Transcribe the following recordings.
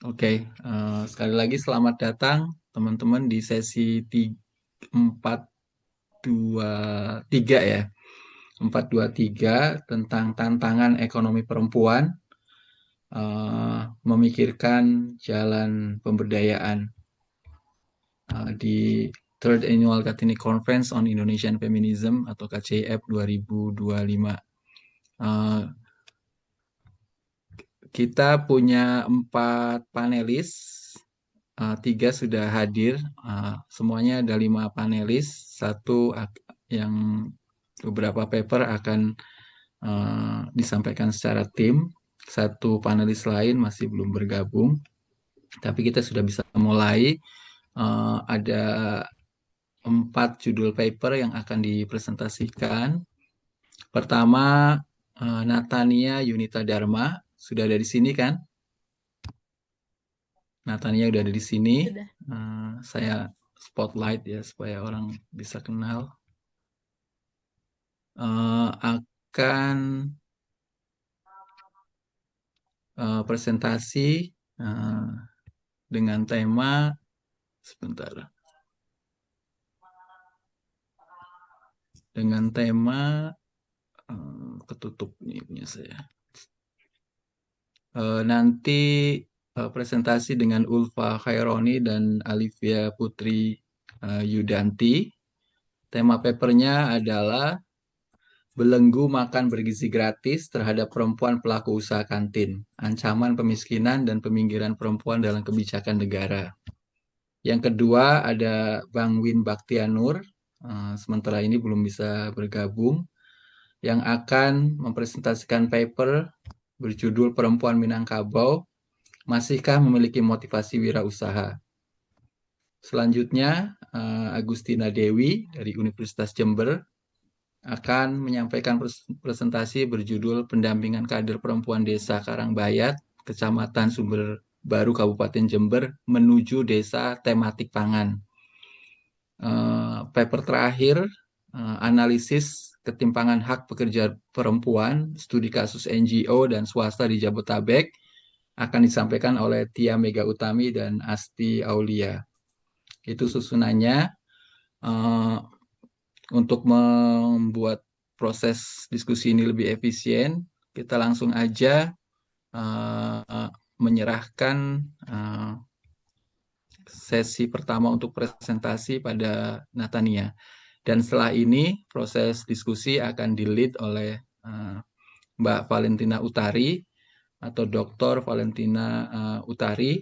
Sekali lagi selamat datang teman-teman di sesi 423 ya. 423 tentang tantangan ekonomi perempuan, memikirkan jalan pemberdayaan di Third Annual Kartini Conference on Indonesian Feminism atau KCF 2025. Kita punya 4 panelis, 3 sudah hadir, semuanya ada 5 panelis, yang beberapa paper akan disampaikan secara tim, satu panelis lain masih belum bergabung, tapi kita sudah bisa mulai. Ada 4 judul paper yang akan dipresentasikan. Pertama, Natania Yunita Dharma, sudah ada di sini kan? Natania udah ada di sini. Sudah. Saya spotlight ya supaya orang bisa kenal. Akan presentasi dengan tema ketutup ini punya saya. Nanti presentasi dengan Ulfa Khaironi dan Alivia Putri Yudanti. Tema papernya adalah belenggu makan bergizi gratis terhadap perempuan pelaku usaha kantin, ancaman pemiskinan dan peminggiran perempuan dalam kebijakan negara. Yang kedua ada Bang Win Baktianur, sementara ini belum bisa bergabung, yang akan mempresentasikan paper berjudul Perempuan Minangkabau, Masihkah Memiliki Motivasi Wirausaha. Selanjutnya Agustina Dewi dari Universitas Jember akan menyampaikan presentasi berjudul Pendampingan Kader Perempuan Desa Karangbayat, Kecamatan Sumber Baru, Kabupaten Jember, menuju desa tematik pangan. Paper terakhir, analisis ketimpangan hak pekerja perempuan, studi kasus NGO dan swasta di Jabotabek, akan disampaikan oleh Tia Mega Utami dan Asti Aulia. Itu susunannya. Untuk membuat proses diskusi ini lebih efisien, kita langsung aja menyerahkan sesi pertama untuk presentasi pada Natania. Dan setelah ini proses diskusi akan di-lead oleh Mbak Valentina Utari atau Dr. Valentina Utari,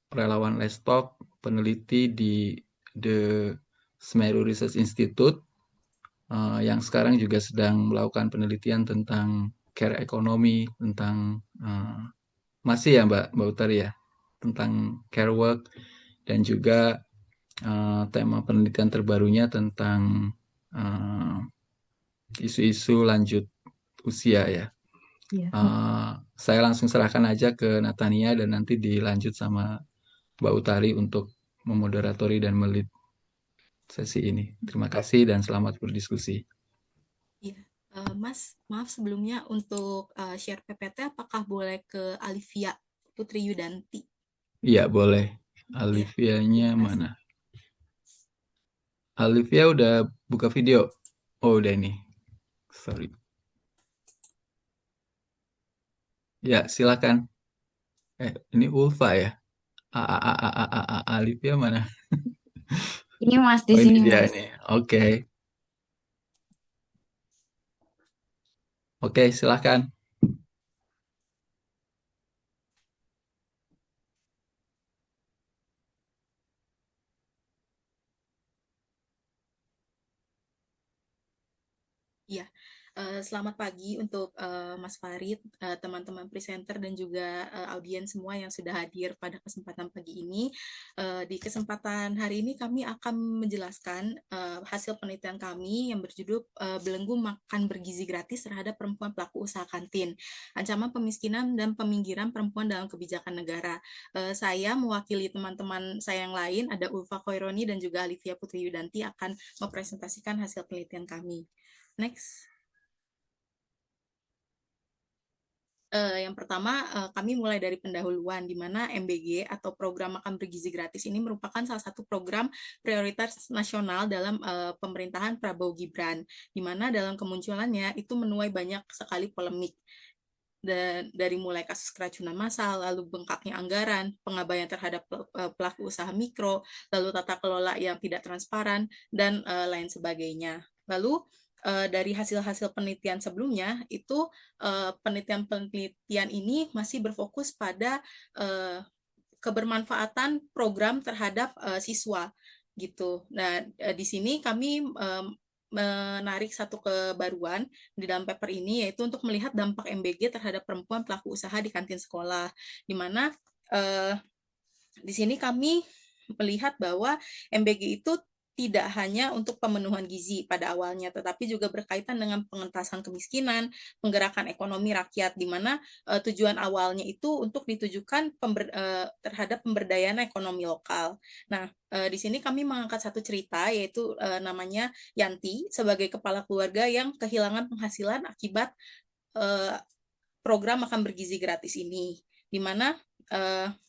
relawan Lestok, peneliti di The Semeru Research Institute, yang sekarang juga sedang melakukan penelitian tentang care ekonomi, tentang masih ya Mbak Utari ya, tentang care work, dan juga tema penelitian terbarunya tentang isu-isu lanjut usia ya. Iya. Saya langsung serahkan aja ke Natania dan nanti dilanjut sama Mbak Utari untuk memoderatori dan melit sesi ini. Terima kasih dan selamat berdiskusi. Iya. Mas, maaf sebelumnya untuk share PPT apakah boleh ke Alivia Putri Yudanti? Iya, boleh. Iya, Alivianya terima kasih. mana? Alivia udah buka video. Oh, udah ini. Sorry. Ya, silakan. Ini Ulfa ya. Alivia mana? Ini Mas, di Oh, ini sini dia Mas. ini. Oke. Oke, silakan. Iya, selamat pagi untuk Mas Farid, teman-teman presenter dan juga audiens semua yang sudah hadir pada kesempatan pagi ini. Di kesempatan hari ini kami akan menjelaskan hasil penelitian kami yang berjudul Belenggu Makan Bergizi Gratis terhadap Perempuan Pelaku Usaha Kantin, Ancaman Pemiskinan dan Peminggiran Perempuan dalam Kebijakan Negara. Saya mewakili teman-teman saya yang lain, ada Ulfa Khaironi dan juga Alivia Putri Yudanti akan mempresentasikan hasil penelitian kami. Next. Yang pertama, kami mulai dari pendahuluan, di mana MBG atau Program Makan Bergizi Gratis ini merupakan salah satu program prioritas nasional dalam pemerintahan Prabowo Gibran, di mana dalam kemunculannya itu menuai banyak sekali polemik. Dan dari mulai kasus keracunan massal, lalu bengkaknya anggaran, pengabaian terhadap pelaku usaha mikro, lalu tata kelola yang tidak transparan, dan lain sebagainya. Lalu dari hasil-hasil penelitian sebelumnya, itu penelitian ini masih berfokus pada kebermanfaatan program terhadap siswa gitu. Nah, di sini kami menarik satu kebaruan di dalam paper ini, yaitu untuk melihat dampak MBG terhadap perempuan pelaku usaha di kantin sekolah, di mana di sini kami melihat bahwa MBG itu tidak hanya untuk pemenuhan gizi pada awalnya, tetapi juga berkaitan dengan pengentasan kemiskinan, penggerakan ekonomi rakyat, di mana tujuan awalnya itu untuk ditujukan terhadap pemberdayaan ekonomi lokal. Nah, di sini kami mengangkat satu cerita, yaitu namanya Yanti, sebagai kepala keluarga yang kehilangan penghasilan akibat program makan bergizi gratis ini, di mana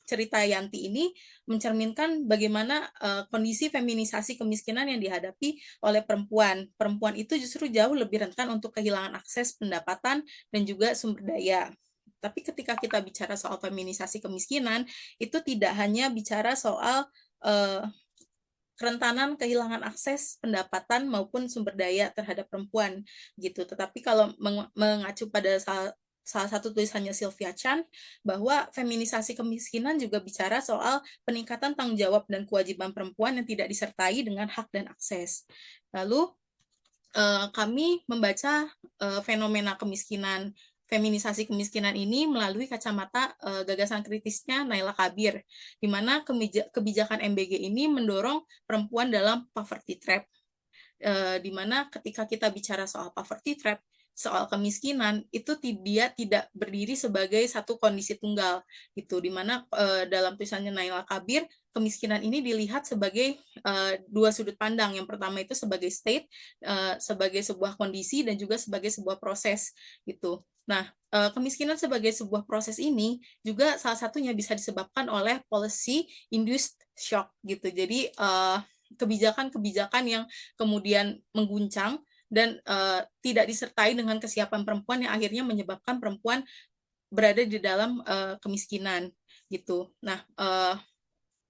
cerita Yanti ini mencerminkan bagaimana kondisi feminisasi kemiskinan yang dihadapi oleh perempuan. Perempuan itu justru jauh lebih rentan untuk kehilangan akses pendapatan dan juga sumber daya. Tapi ketika kita bicara soal feminisasi kemiskinan, itu tidak hanya bicara soal kerentanan kehilangan akses pendapatan maupun sumber daya terhadap perempuan gitu. Tetapi kalau mengacu pada salah satu tulisannya Sylvia Chan, bahwa feminisasi kemiskinan juga bicara soal peningkatan tanggung jawab dan kewajiban perempuan yang tidak disertai dengan hak dan akses. Lalu kami membaca fenomena kemiskinan, feminisasi kemiskinan ini melalui kacamata gagasan kritisnya Naila Kabier, di mana kebijakan MBG ini mendorong perempuan dalam poverty trap, di mana ketika kita bicara soal poverty trap, soal kemiskinan, itu dia tidak berdiri sebagai satu kondisi tunggal gitu, di mana dalam tulisannya Naila Kabier, kemiskinan ini dilihat sebagai dua sudut pandang. Yang pertama itu sebagai state, sebagai sebuah kondisi, dan juga sebagai sebuah proses gitu. Nah, kemiskinan sebagai sebuah proses ini juga salah satunya bisa disebabkan oleh policy induced shock gitu. Jadi kebijakan-kebijakan yang kemudian mengguncang dan tidak disertai dengan kesiapan perempuan yang akhirnya menyebabkan perempuan berada di dalam kemiskinan gitu. Nah,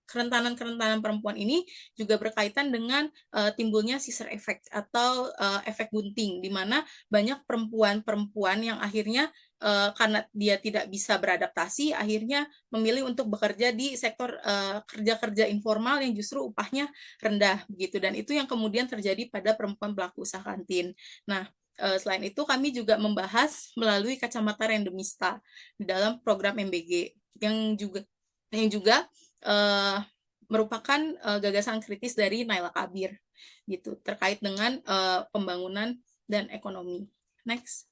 kerentanan perempuan ini juga berkaitan dengan timbulnya scissor effect atau efek gunting, di mana banyak perempuan-perempuan yang akhirnya karena dia tidak bisa beradaptasi, akhirnya memilih untuk bekerja di sektor kerja-kerja informal yang justru upahnya rendah gitu, dan itu yang kemudian terjadi pada perempuan pelaku usaha kantin. Nah, selain itu kami juga membahas melalui kacamata randomista di dalam program MBG yang juga merupakan gagasan kritis dari Naila Kabier gitu, terkait dengan pembangunan dan ekonomi. Next.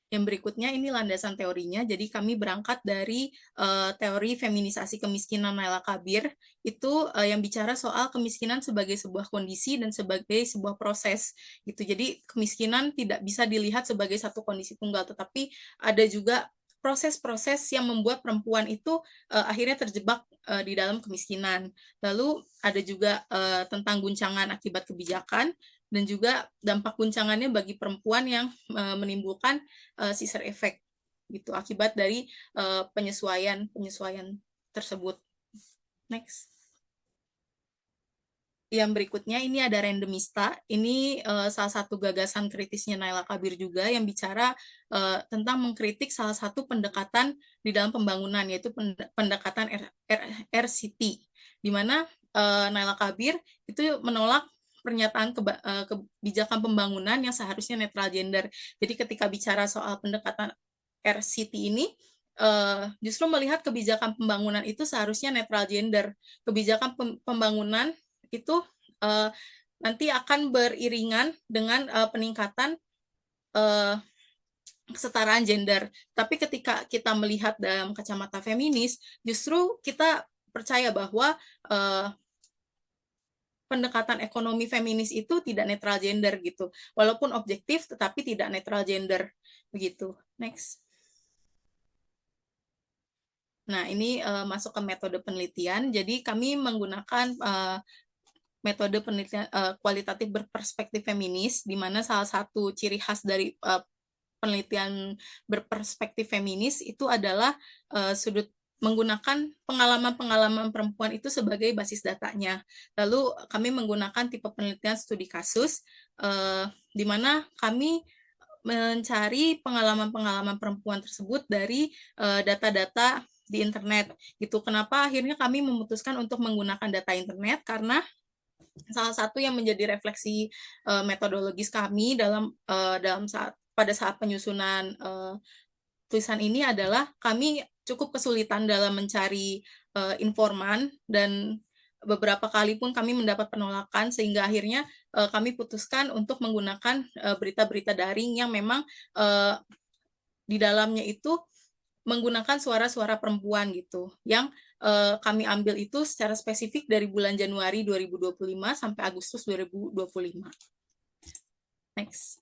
Yang berikutnya ini landasan teorinya. Jadi kami berangkat dari teori feminisasi kemiskinan Naila Kabier, itu yang bicara soal kemiskinan sebagai sebuah kondisi dan sebagai sebuah proses gitu. Jadi kemiskinan tidak bisa dilihat sebagai satu kondisi tunggal, tetapi ada juga proses-proses yang membuat perempuan itu akhirnya terjebak di dalam kemiskinan. Lalu ada juga tentang guncangan akibat kebijakan, dan juga dampak guncangannya bagi perempuan yang menimbulkan scissor effect gitu akibat dari penyesuaian tersebut. Next. Yang berikutnya ini ada randomista. Ini salah satu gagasan kritisnya Naila Kabier juga, yang bicara tentang mengkritik salah satu pendekatan di dalam pembangunan, yaitu pendekatan RCT, di mana Naila Kabier itu menolak pernyataan kebijakan pembangunan yang seharusnya netral gender. Jadi ketika bicara soal pendekatan RCT ini, justru melihat kebijakan pembangunan itu seharusnya netral gender. Kebijakan pembangunan itu nanti akan beriringan dengan peningkatan kesetaraan gender. Tapi ketika kita melihat dalam kacamata feminis, justru kita percaya bahwa pendekatan ekonomi feminis itu tidak netral gender gitu. Walaupun objektif tetapi tidak netral gender begitu. Next. Nah, ini masuk ke metode penelitian. Jadi kami menggunakan metode penelitian kualitatif berperspektif feminis, di mana salah satu ciri khas dari penelitian berperspektif feminis itu adalah menggunakan pengalaman-pengalaman perempuan itu sebagai basis datanya. Lalu kami menggunakan tipe penelitian studi kasus, di mana kami mencari pengalaman-pengalaman perempuan tersebut dari data-data di internet gitu. Kenapa akhirnya kami memutuskan untuk menggunakan data internet? Karena salah satu yang menjadi refleksi metodologis kami pada saat penyusunan tulisan ini adalah kami cukup kesulitan dalam mencari informan, dan beberapa kali pun kami mendapat penolakan, sehingga akhirnya kami putuskan untuk menggunakan berita-berita daring yang memang di dalamnya itu menggunakan suara-suara perempuan gitu, yang kami ambil itu secara spesifik dari bulan Januari 2025 sampai Agustus 2025. Next.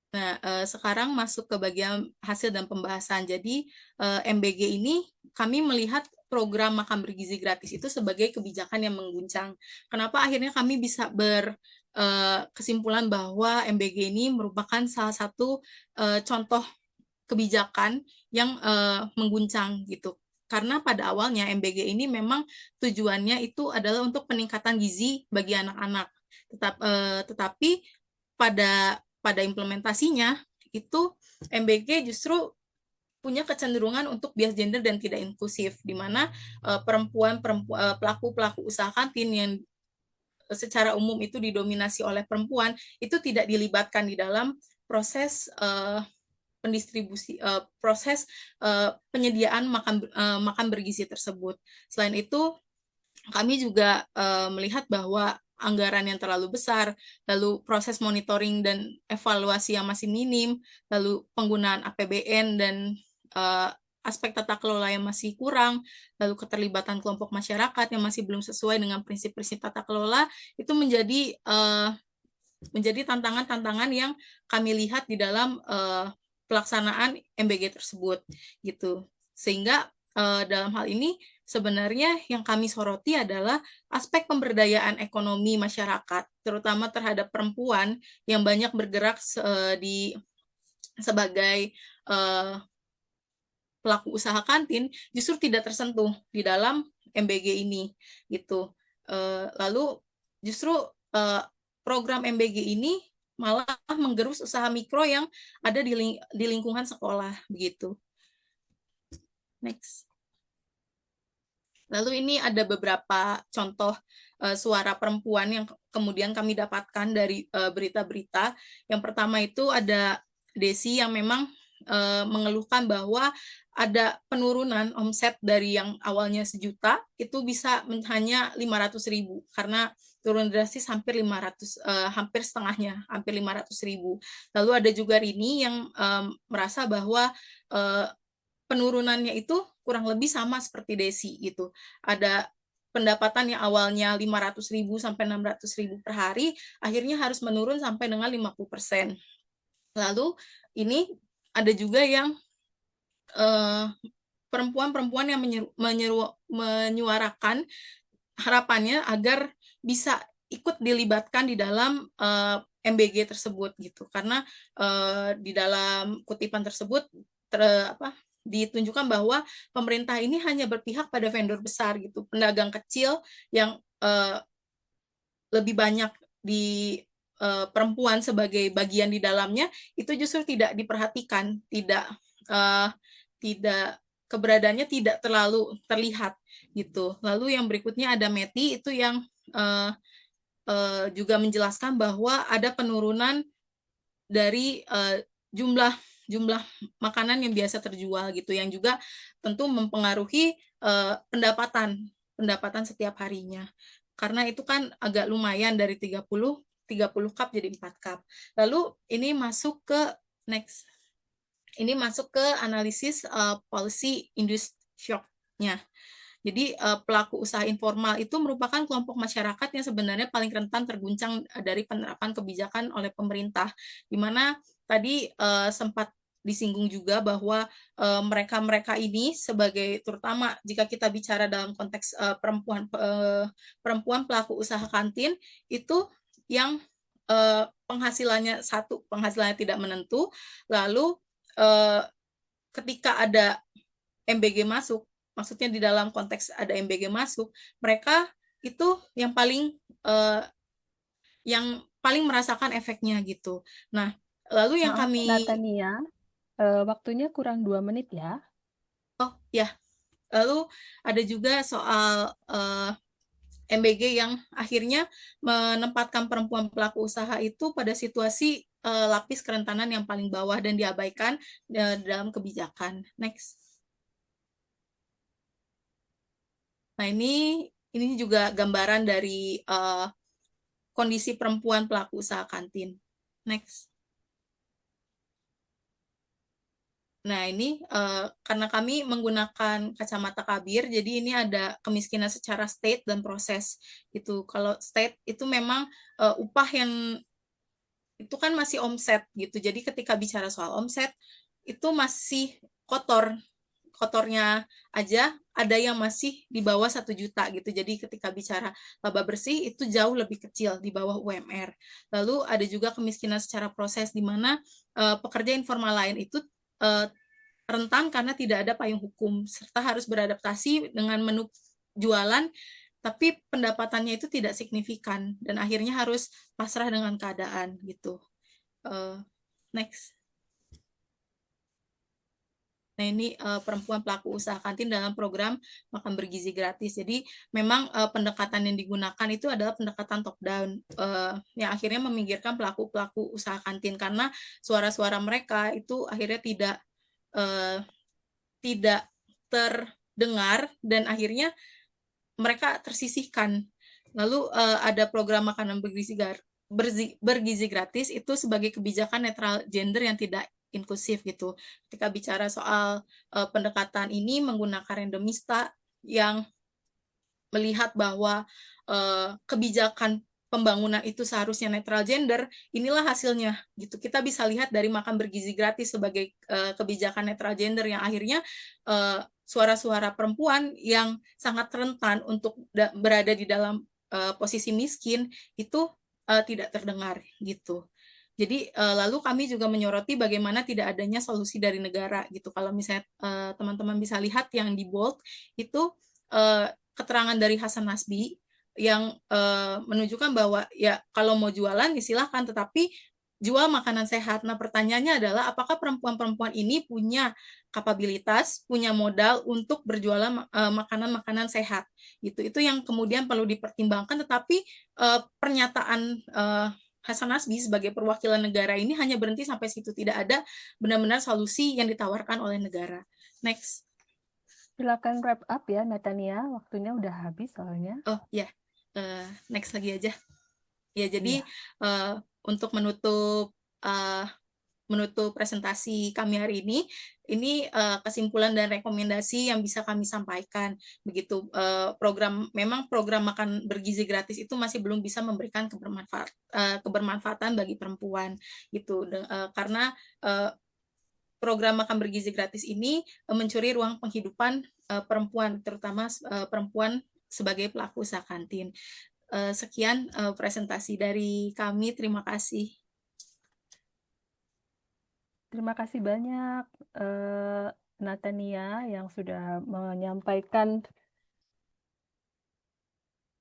Nah, sekarang masuk ke bagian hasil dan pembahasan. Jadi, MBG ini kami melihat program makan bergizi gratis itu sebagai kebijakan yang mengguncang. Kenapa akhirnya kami bisa kesimpulan bahwa MBG ini merupakan salah satu contoh kebijakan yang mengguncang gitu. Karena pada awalnya MBG ini memang tujuannya itu adalah untuk peningkatan gizi bagi anak-anak. Tetapi pada implementasinya itu MBG justru punya kecenderungan untuk bias gender dan tidak inklusif, di mana pelaku-pelaku usaha kantin yang secara umum itu didominasi oleh perempuan itu tidak dilibatkan di dalam proses pendistribusi, proses penyediaan makan bergizi tersebut. Selain itu, kami juga melihat bahwa anggaran yang terlalu besar, lalu proses monitoring dan evaluasi yang masih minim, lalu penggunaan APBN dan aspek tata kelola yang masih kurang, lalu keterlibatan kelompok masyarakat yang masih belum sesuai dengan prinsip-prinsip tata kelola, itu menjadi tantangan-tantangan yang kami lihat di dalam pelaksanaan MBG tersebut gitu. Sehingga dalam hal ini sebenarnya yang kami soroti adalah aspek pemberdayaan ekonomi masyarakat, terutama terhadap perempuan yang banyak bergerak sebagai pelaku usaha kantin, justru tidak tersentuh di dalam MBG ini gitu. Lalu justru program MBG ini malah menggerus usaha mikro yang ada di lingkungan sekolah begitu. Next. Lalu ini ada beberapa contoh suara perempuan yang kemudian kami dapatkan dari berita-berita. Yang pertama itu ada Desi yang memang mengeluhkan bahwa ada penurunan omset dari yang awalnya 1 juta itu bisa hanya 500.000 karena turun drastis hampir setengahnya, hampir 500.000. Lalu ada juga Rini yang merasa bahwa penurunannya itu kurang lebih sama seperti Desi gitu. Ada pendapatan yang awalnya 500.000 sampai 600.000 per hari, akhirnya harus menurun sampai dengan 50%. Lalu ini ada juga yang perempuan-perempuan yang menyuarakan harapannya agar bisa ikut dilibatkan di dalam MBG tersebut gitu, karena di dalam kutipan tersebut ditunjukkan bahwa pemerintah ini hanya berpihak pada vendor besar gitu, pedagang kecil yang lebih banyak di perempuan sebagai bagian di dalamnya itu justru tidak diperhatikan, tidak keberadaannya tidak terlalu terlihat gitu. Lalu yang berikutnya ada Meti itu yang juga menjelaskan bahwa ada penurunan dari jumlah makanan yang biasa terjual gitu, yang juga tentu mempengaruhi pendapatan setiap harinya. Karena itu kan agak lumayan dari 30 cup jadi 4 cup. Lalu ini masuk ke next. Ini masuk ke analisis policy induced shock-nya. Jadi pelaku usaha informal itu merupakan kelompok masyarakat yang sebenarnya paling rentan terguncang dari penerapan kebijakan oleh pemerintah, di mana tadi sempat disinggung juga bahwa mereka-mereka ini sebagai, terutama jika kita bicara dalam konteks perempuan pelaku usaha kantin itu yang penghasilannya tidak menentu, lalu ketika ada MBG masuk, maksudnya di dalam konteks ada MBG masuk, mereka itu yang paling merasakan efeknya gitu. Nah, lalu yang Maaf, kami Natania, waktunya kurang 2 menit ya. Oh ya, lalu ada juga soal MBG yang akhirnya menempatkan perempuan pelaku usaha itu pada situasi lapis kerentanan yang paling bawah dan diabaikan dalam kebijakan. Next. Nah, ini juga gambaran dari kondisi perempuan pelaku usaha kantin. Next. Nah, ini karena kami menggunakan kacamata Kabir, jadi ini ada kemiskinan secara state dan proses. Gitu. Kalau state itu memang upah yang itu kan masih omset gitu. Jadi ketika bicara soal omset itu masih kotornya aja ada yang masih di bawah 1 juta gitu. Jadi ketika bicara laba bersih itu jauh lebih kecil di bawah UMR. Lalu ada juga kemiskinan secara proses di mana pekerja informal lain itu rentan karena tidak ada payung hukum serta harus beradaptasi dengan menu jualan tapi pendapatannya itu tidak signifikan dan akhirnya harus pasrah dengan keadaan gitu. Next. Nah, ini perempuan pelaku usaha kantin dalam program makan bergizi gratis. Jadi memang pendekatan yang digunakan itu adalah pendekatan top down yang akhirnya meminggirkan pelaku-pelaku usaha kantin karena suara-suara mereka itu akhirnya tidak terdengar dan akhirnya mereka tersisihkan. Lalu ada program makanan bergizi gratis itu sebagai kebijakan netral gender yang tidak inklusif gitu. Ketika bicara soal pendekatan ini menggunakan randomista yang melihat bahwa kebijakan pembangunan itu seharusnya netral gender, inilah hasilnya gitu. Kita bisa lihat dari makan bergizi gratis sebagai kebijakan netral gender yang akhirnya suara-suara perempuan yang sangat rentan untuk berada di dalam posisi miskin itu tidak terdengar gitu. Jadi lalu kami juga menyoroti bagaimana tidak adanya solusi dari negara gitu. Kalau misalnya teman-teman bisa lihat yang di bold itu keterangan dari Hasan Nasbi yang menunjukkan bahwa ya kalau mau jualan ya silahkan, tetapi jual makanan sehat. Nah, pertanyaannya adalah apakah perempuan-perempuan ini punya kapabilitas, punya modal untuk berjualan makanan-makanan sehat gitu. Itu yang kemudian perlu dipertimbangkan, tetapi pernyataan Hasan Nasbi sebagai perwakilan negara ini hanya berhenti sampai situ, tidak ada benar-benar solusi yang ditawarkan oleh negara. Next. Silakan wrap up ya, Natania. Waktunya udah habis soalnya. Oh ya, next lagi aja. Ya, jadi untuk menutup presentasi kami hari ini kesimpulan dan rekomendasi yang bisa kami sampaikan. Begitu memang program makan bergizi gratis itu masih belum bisa memberikan kebermanfaatan bagi perempuan gitu. Karena program makan bergizi gratis ini mencuri ruang penghidupan perempuan, terutama perempuan sebagai pelaku usaha kantin. Sekian presentasi dari kami. Terima kasih. Terima kasih banyak Natania yang sudah menyampaikan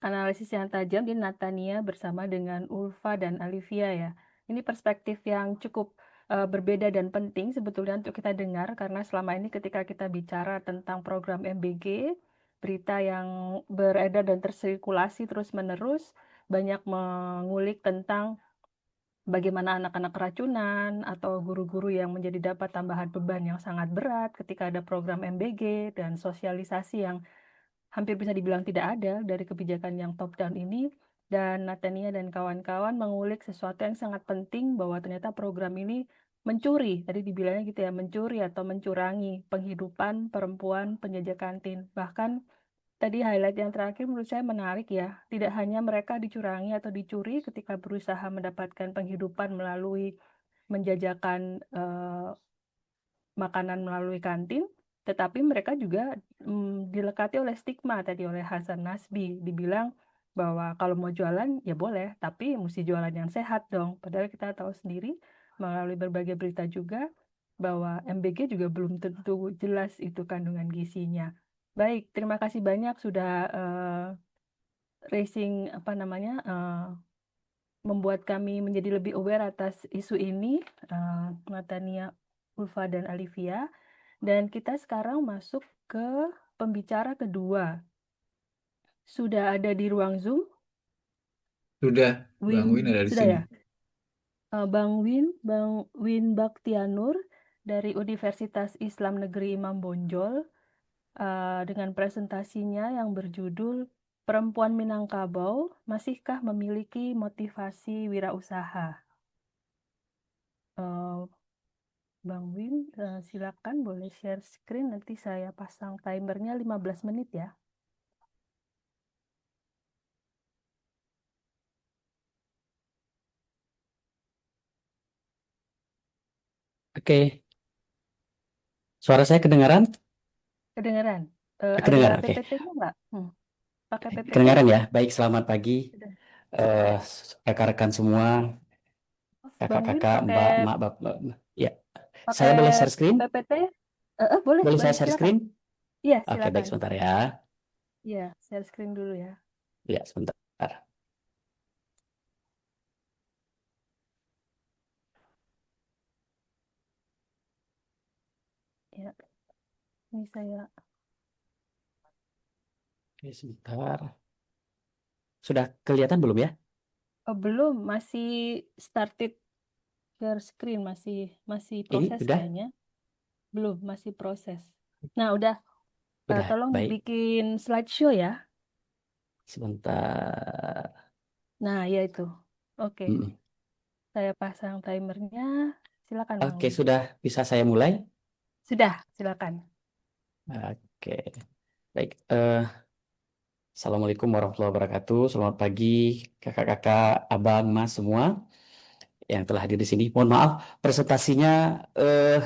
analisis yang tajam di Natania bersama dengan Ulfa dan Alivia ya. Ini perspektif yang cukup berbeda dan penting sebetulnya untuk kita dengar karena selama ini ketika kita bicara tentang program MBG, berita yang beredar dan tersirkulasi terus-menerus banyak mengulik tentang bagaimana anak-anak keracunan atau guru-guru yang menjadi dapat tambahan beban yang sangat berat ketika ada program MBG dan sosialisasi yang hampir bisa dibilang tidak ada dari kebijakan yang top down ini. Dan Natania dan kawan-kawan mengulik sesuatu yang sangat penting bahwa ternyata program ini mencuri, tadi dibilangnya gitu ya, mencuri atau mencurangi penghidupan perempuan penjajah kantin. Bahkan tadi highlight yang terakhir menurut saya menarik ya. Tidak hanya mereka dicurangi atau dicuri ketika berusaha mendapatkan penghidupan melalui menjajakan makanan melalui kantin, tetapi mereka juga dilekati oleh stigma tadi oleh Hasan Nasbi. Dibilang bahwa kalau mau jualan ya boleh, tapi mesti jualan yang sehat dong. Padahal kita tahu sendiri melalui berbagai berita juga bahwa MBG juga belum tentu jelas itu kandungan gizinya. Baik, terima kasih banyak sudah raising membuat kami menjadi lebih aware atas isu ini, Natania, Ulfa, dan Alivia. Dan kita sekarang masuk ke pembicara kedua. Sudah ada di ruang Zoom? Sudah, Bang Win ada di sudah sini. ya? Bang Win Baktianur dari Universitas Islam Negeri Imam Bonjol dengan presentasinya yang berjudul Perempuan Minangkabau Masihkah Memiliki Motivasi Wirausaha? Bang Win, silakan boleh share screen, nanti saya pasang timernya 15 menit ya. Oke, suara saya kedengaran? Kedengaran? Kedengaran, Ada oke. PPT-nya nggak? Pakai PPT? Kedengaran ya? Baik, selamat pagi Sudah. rekan-rekan semua, Bang Win kakak-kakak, pakai mbak, bapak. Ya, saya boleh share screen? PPT? Boleh, Boleh saya share silakan. screen? Iya, Oke, silakan. baik, sebentar ya. Iya, share screen dulu ya. Ya, sebentar. Ya, ini saya. Oke, sebentar. Sudah kelihatan belum ya? Belum, masih started share screen, masih proses udah? kayaknya. Belum, masih proses. Nah, udah. Udah, Tolong baik. dibikin slideshow ya. Sebentar. Nah, ya itu. Oke. Mm-mm. Saya pasang timernya. Silakan, Bang Oke, Win. sudah bisa saya mulai? Sudah, silakan. Oke, baik. Assalamualaikum warahmatullahi wabarakatuh. Selamat pagi, kakak-kakak, abang, mas semua yang telah hadir di sini. Mohon maaf, presentasinya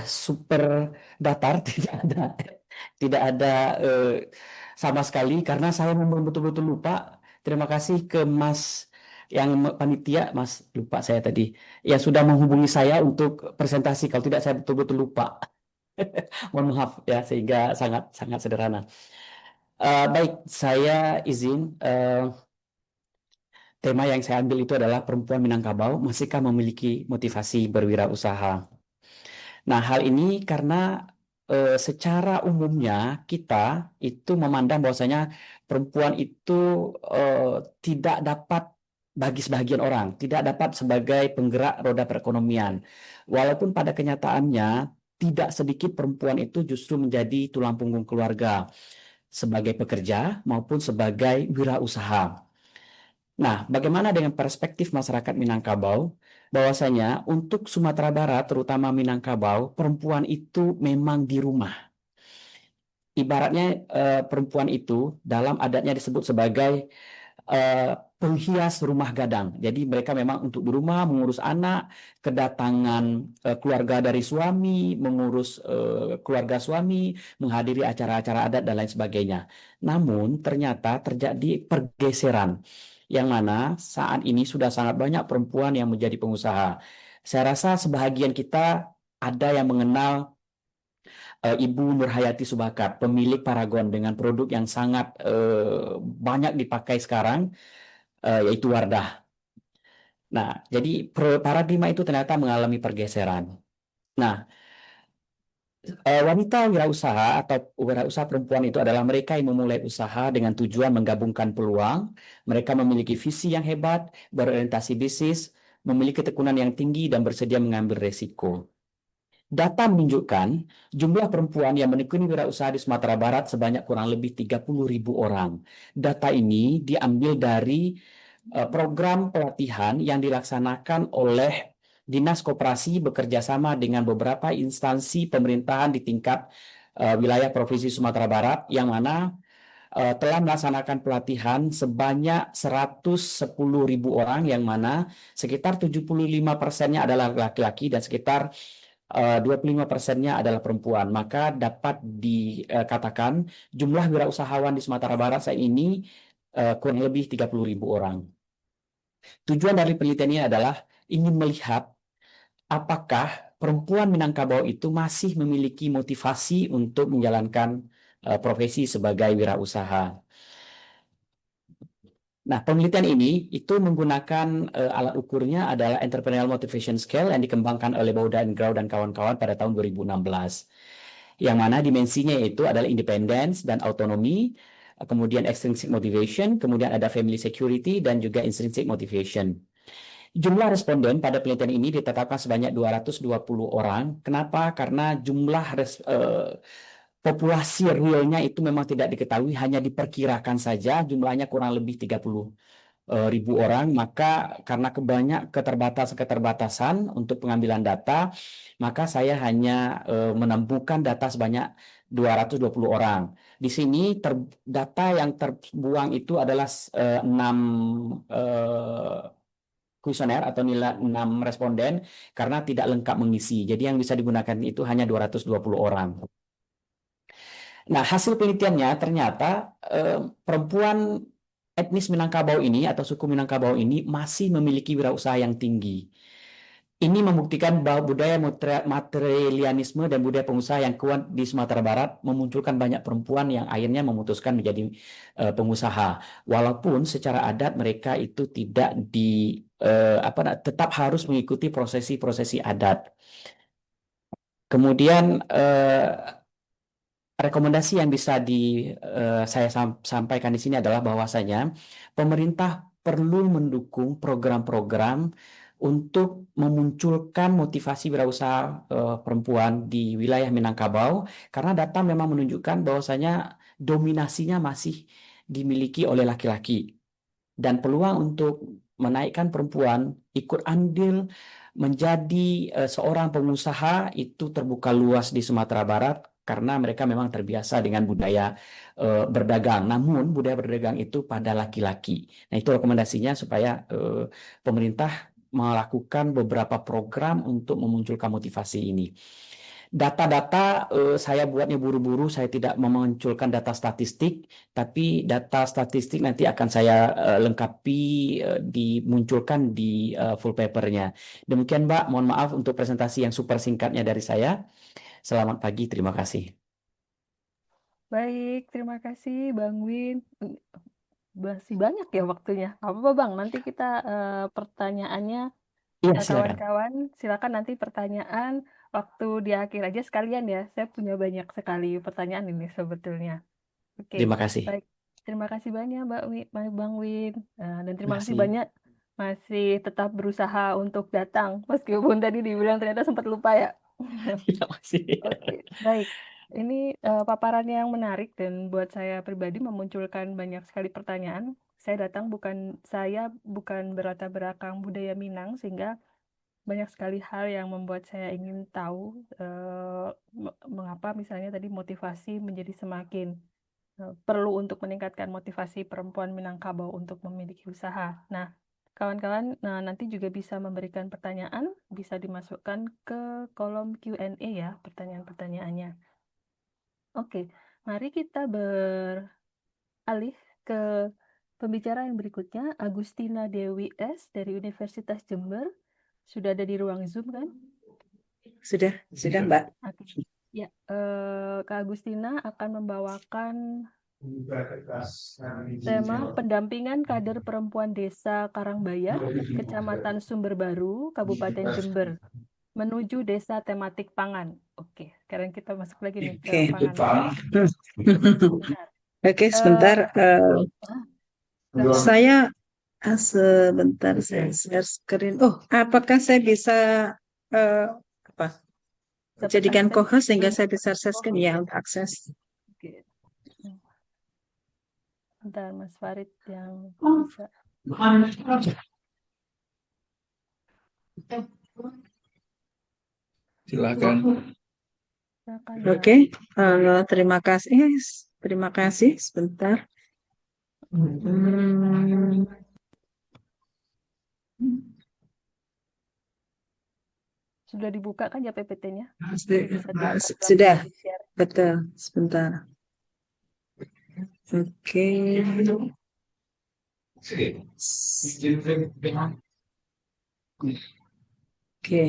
super datar, tidak ada sama sekali karena saya memang betul-betul lupa. Terima kasih ke Mas yang panitia, Mas lupa saya tadi, yang sudah menghubungi saya untuk presentasi. Kalau tidak, saya betul-betul lupa. Mohon maaf ya, sehingga sangat sangat sederhana. Baik, saya izin. Tema yang saya ambil itu adalah perempuan Minangkabau masihkah memiliki motivasi berwirausaha. Nah, hal ini karena secara umumnya kita itu memandang bahwasanya perempuan itu tidak dapat bagi sebagian orang, tidak dapat sebagai penggerak roda perekonomian. Walaupun pada kenyataannya tidak sedikit perempuan itu justru menjadi tulang punggung keluarga sebagai pekerja maupun sebagai wirausaha. Nah, bagaimana dengan perspektif masyarakat Minangkabau? Bahwasanya untuk Sumatera Barat, terutama Minangkabau, perempuan itu memang di rumah. Ibaratnya perempuan itu dalam adatnya disebut sebagai penghias rumah gadang. Jadi mereka memang untuk di rumah mengurus anak, kedatangan keluarga dari suami, mengurus keluarga suami, menghadiri acara-acara adat dan lain sebagainya. Namun ternyata terjadi pergeseran yang mana saat ini sudah sangat banyak perempuan yang menjadi pengusaha. Saya rasa sebahagian kita ada yang mengenal Ibu Nurhayati Subakat, pemilik Paragon dengan produk yang sangat banyak dipakai sekarang, yaitu Wardah. Nah, jadi paradigma itu ternyata mengalami pergeseran. Nah, wanita wirausaha atau wirausaha perempuan itu adalah mereka yang memulai usaha dengan tujuan menggabungkan peluang. Mereka memiliki visi yang hebat, berorientasi bisnis, memiliki ketekunan yang tinggi, dan bersedia mengambil resiko. Data menunjukkan jumlah perempuan yang menekuni wirausaha di Sumatera Barat sebanyak kurang lebih 30.000 orang. Data ini diambil dari program pelatihan yang dilaksanakan oleh Dinas Koperasi bekerja sama dengan beberapa instansi pemerintahan di tingkat wilayah Provinsi Sumatera Barat, yang mana telah melaksanakan pelatihan sebanyak 110.000 orang, yang mana sekitar 75%-nya adalah laki-laki dan sekitar 25%-nya adalah perempuan. Maka dapat dikatakan jumlah wirausahawan di Sumatera Barat saat ini kurang lebih 30.000 orang. Tujuan dari penelitian ini adalah ingin melihat apakah perempuan Minangkabau itu masih memiliki motivasi untuk menjalankan profesi sebagai wirausaha. Nah, penelitian ini itu menggunakan alat ukurnya adalah Entrepreneurial Motivation Scale yang dikembangkan oleh Bauda and Grau dan kawan-kawan pada tahun 2016. Yang mana dimensinya itu adalah independence dan autonomi, kemudian extrinsic motivation, kemudian ada family security, dan juga intrinsic motivation. Jumlah responden pada penelitian ini ditetapkan sebanyak 220 orang. Kenapa? Karena jumlah populasi realnya itu memang tidak diketahui, hanya diperkirakan saja jumlahnya kurang lebih 30.000 orang. Maka karena keterbatasan untuk pengambilan data, maka saya hanya menemukan data sebanyak 220 orang. Di sini data yang terbuang itu adalah 6 kuesioner atau nilai 6 responden karena tidak lengkap mengisi. Jadi yang bisa digunakan itu hanya 220 orang. Nah, hasil penelitiannya ternyata perempuan etnis Minangkabau ini atau suku Minangkabau ini masih memiliki wirausaha yang tinggi. Ini membuktikan bahwa budaya materialisme dan budaya pengusaha yang kuat di Sumatera Barat memunculkan banyak perempuan yang akhirnya memutuskan menjadi pengusaha. Walaupun secara adat mereka itu tidak tetap harus mengikuti prosesi-prosesi adat. Kemudian rekomendasi yang bisa saya sampaikan di sini adalah bahwasanya pemerintah perlu mendukung program-program untuk memunculkan motivasi wirausaha perempuan di wilayah Minangkabau, karena data memang menunjukkan bahwasanya dominasinya masih dimiliki oleh laki-laki, dan peluang untuk menaikkan perempuan ikut andil menjadi seorang pengusaha itu terbuka luas di Sumatera Barat karena mereka memang terbiasa dengan budaya berdagang. Namun budaya berdagang itu pada laki-laki. Nah, itu rekomendasinya supaya pemerintah melakukan beberapa program untuk memunculkan motivasi ini. Data-data saya buatnya buru-buru, saya tidak memunculkan data statistik, tapi data statistik nanti akan saya lengkapi, dimunculkan di full papernya. Demikian, Mbak, mohon maaf untuk presentasi yang super singkatnya dari saya. Selamat pagi, terima kasih. Baik, terima kasih Bang Win. Masih banyak ya waktunya. Apa Bang? Nanti kita pertanyaannya Iya, silakan. kawan-kawan silakan nanti pertanyaan waktu di akhir aja sekalian ya. Saya punya banyak sekali pertanyaan ini sebetulnya. Oke, Terima kasih. baik. Terima kasih banyak Bang Win. Dan terima Terima kasih kasih. banyak masih tetap berusaha untuk datang meskipun tadi dibilang ternyata sempat lupa ya. Terima kasih. Oke, baik. Ini paparan yang menarik dan buat saya pribadi memunculkan banyak sekali pertanyaan. Saya bukan berlatar belakang budaya Minang, sehingga banyak sekali hal yang membuat saya ingin tahu mengapa misalnya tadi motivasi menjadi semakin perlu untuk meningkatkan motivasi perempuan Minangkabau untuk memiliki usaha. Nah, kawan-kawan nanti juga bisa memberikan pertanyaan, bisa dimasukkan ke kolom Q&A ya, pertanyaan-pertanyaannya. Oke, mari kita beralih ke pembicara yang berikutnya, Agustina Dewi S. dari Universitas Jember. Sudah ada di ruang Zoom kan? Sudah, Mbak. Oke. Ya, Kak Agustina akan membawakan tema pendampingan kader perempuan Desa Karangbayar, Kecamatan Sumberbaru, Kabupaten Jember, menuju desa tematik pangan. Oke, sekarang kita masuk lagi nih ke pangan. Benar. Oke, sebentar. Saya sebentar saya share screen. Oh, apakah saya bisa Dapat jadikan akses. co-host sehingga saya bisa share screen ya untuk akses? Oke. Bentar, Mas Farid yang bisa. Silakan. Silakan, Oke, terima kasih. Terima kasih. Sebentar. Hmm. Sudah dibuka kan ya PPT-nya? Sudah, Jadi bisa dilakukan sudah. di-share. Betul. Sebentar. Oke. Oke.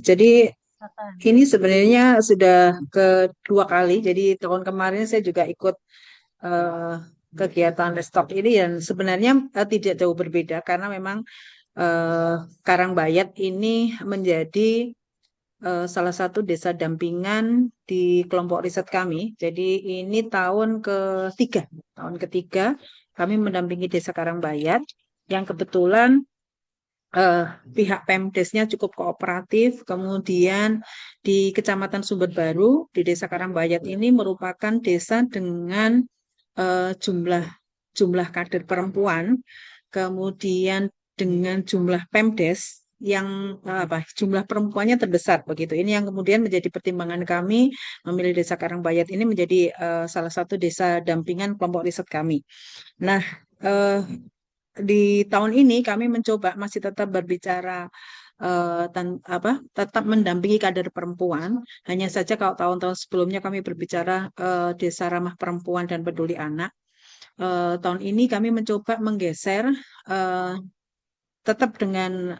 Jadi Silakan. ini sebenarnya sudah kedua kali. Jadi tahun kemarin saya juga ikut eh, kegiatan restock ini dan sebenarnya tidak jauh berbeda karena memang Karangbayat ini menjadi salah satu desa dampingan di kelompok riset kami. Jadi ini tahun ketiga kami mendampingi desa Karangbayat yang kebetulan pihak Pemdesnya cukup kooperatif. Kemudian di Kecamatan Sumber Baru di Desa Karangbayat ini merupakan desa dengan jumlah kader perempuan, kemudian dengan jumlah Pemdes yang jumlah perempuannya terbesar begitu. Ini yang kemudian menjadi pertimbangan kami memilih Desa Karangbayat ini menjadi salah satu desa dampingan kelompok riset kami. Nah, eh, di tahun ini kami mencoba masih tetap berbicara tetap mendampingi kader perempuan. Hanya saja kalau tahun-tahun sebelumnya kami berbicara desa ramah perempuan dan peduli anak. Tahun ini kami mencoba menggeser tetap dengan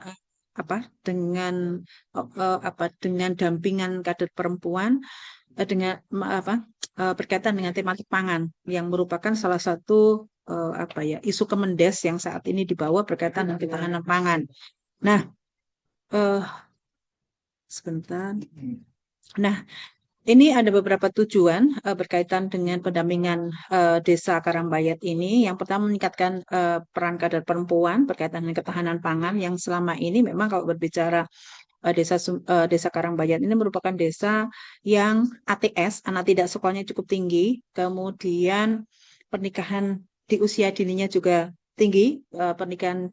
dengan dampingan kader perempuan berkaitan dengan tematik pangan yang merupakan salah satu isu Kemendes yang saat ini dibawa berkaitan dengan ketahanan pangan. Nah, eh, sebentar. Nah, ini ada beberapa tujuan berkaitan dengan pendampingan Desa Karangbayat ini. Yang pertama meningkatkan peran kader perempuan berkaitan dengan ketahanan pangan yang selama ini memang kalau berbicara Desa Karangbayat ini merupakan desa yang ATS, anak tidak sekolahnya cukup tinggi, kemudian pernikahan di usia dininya juga tinggi, pernikahan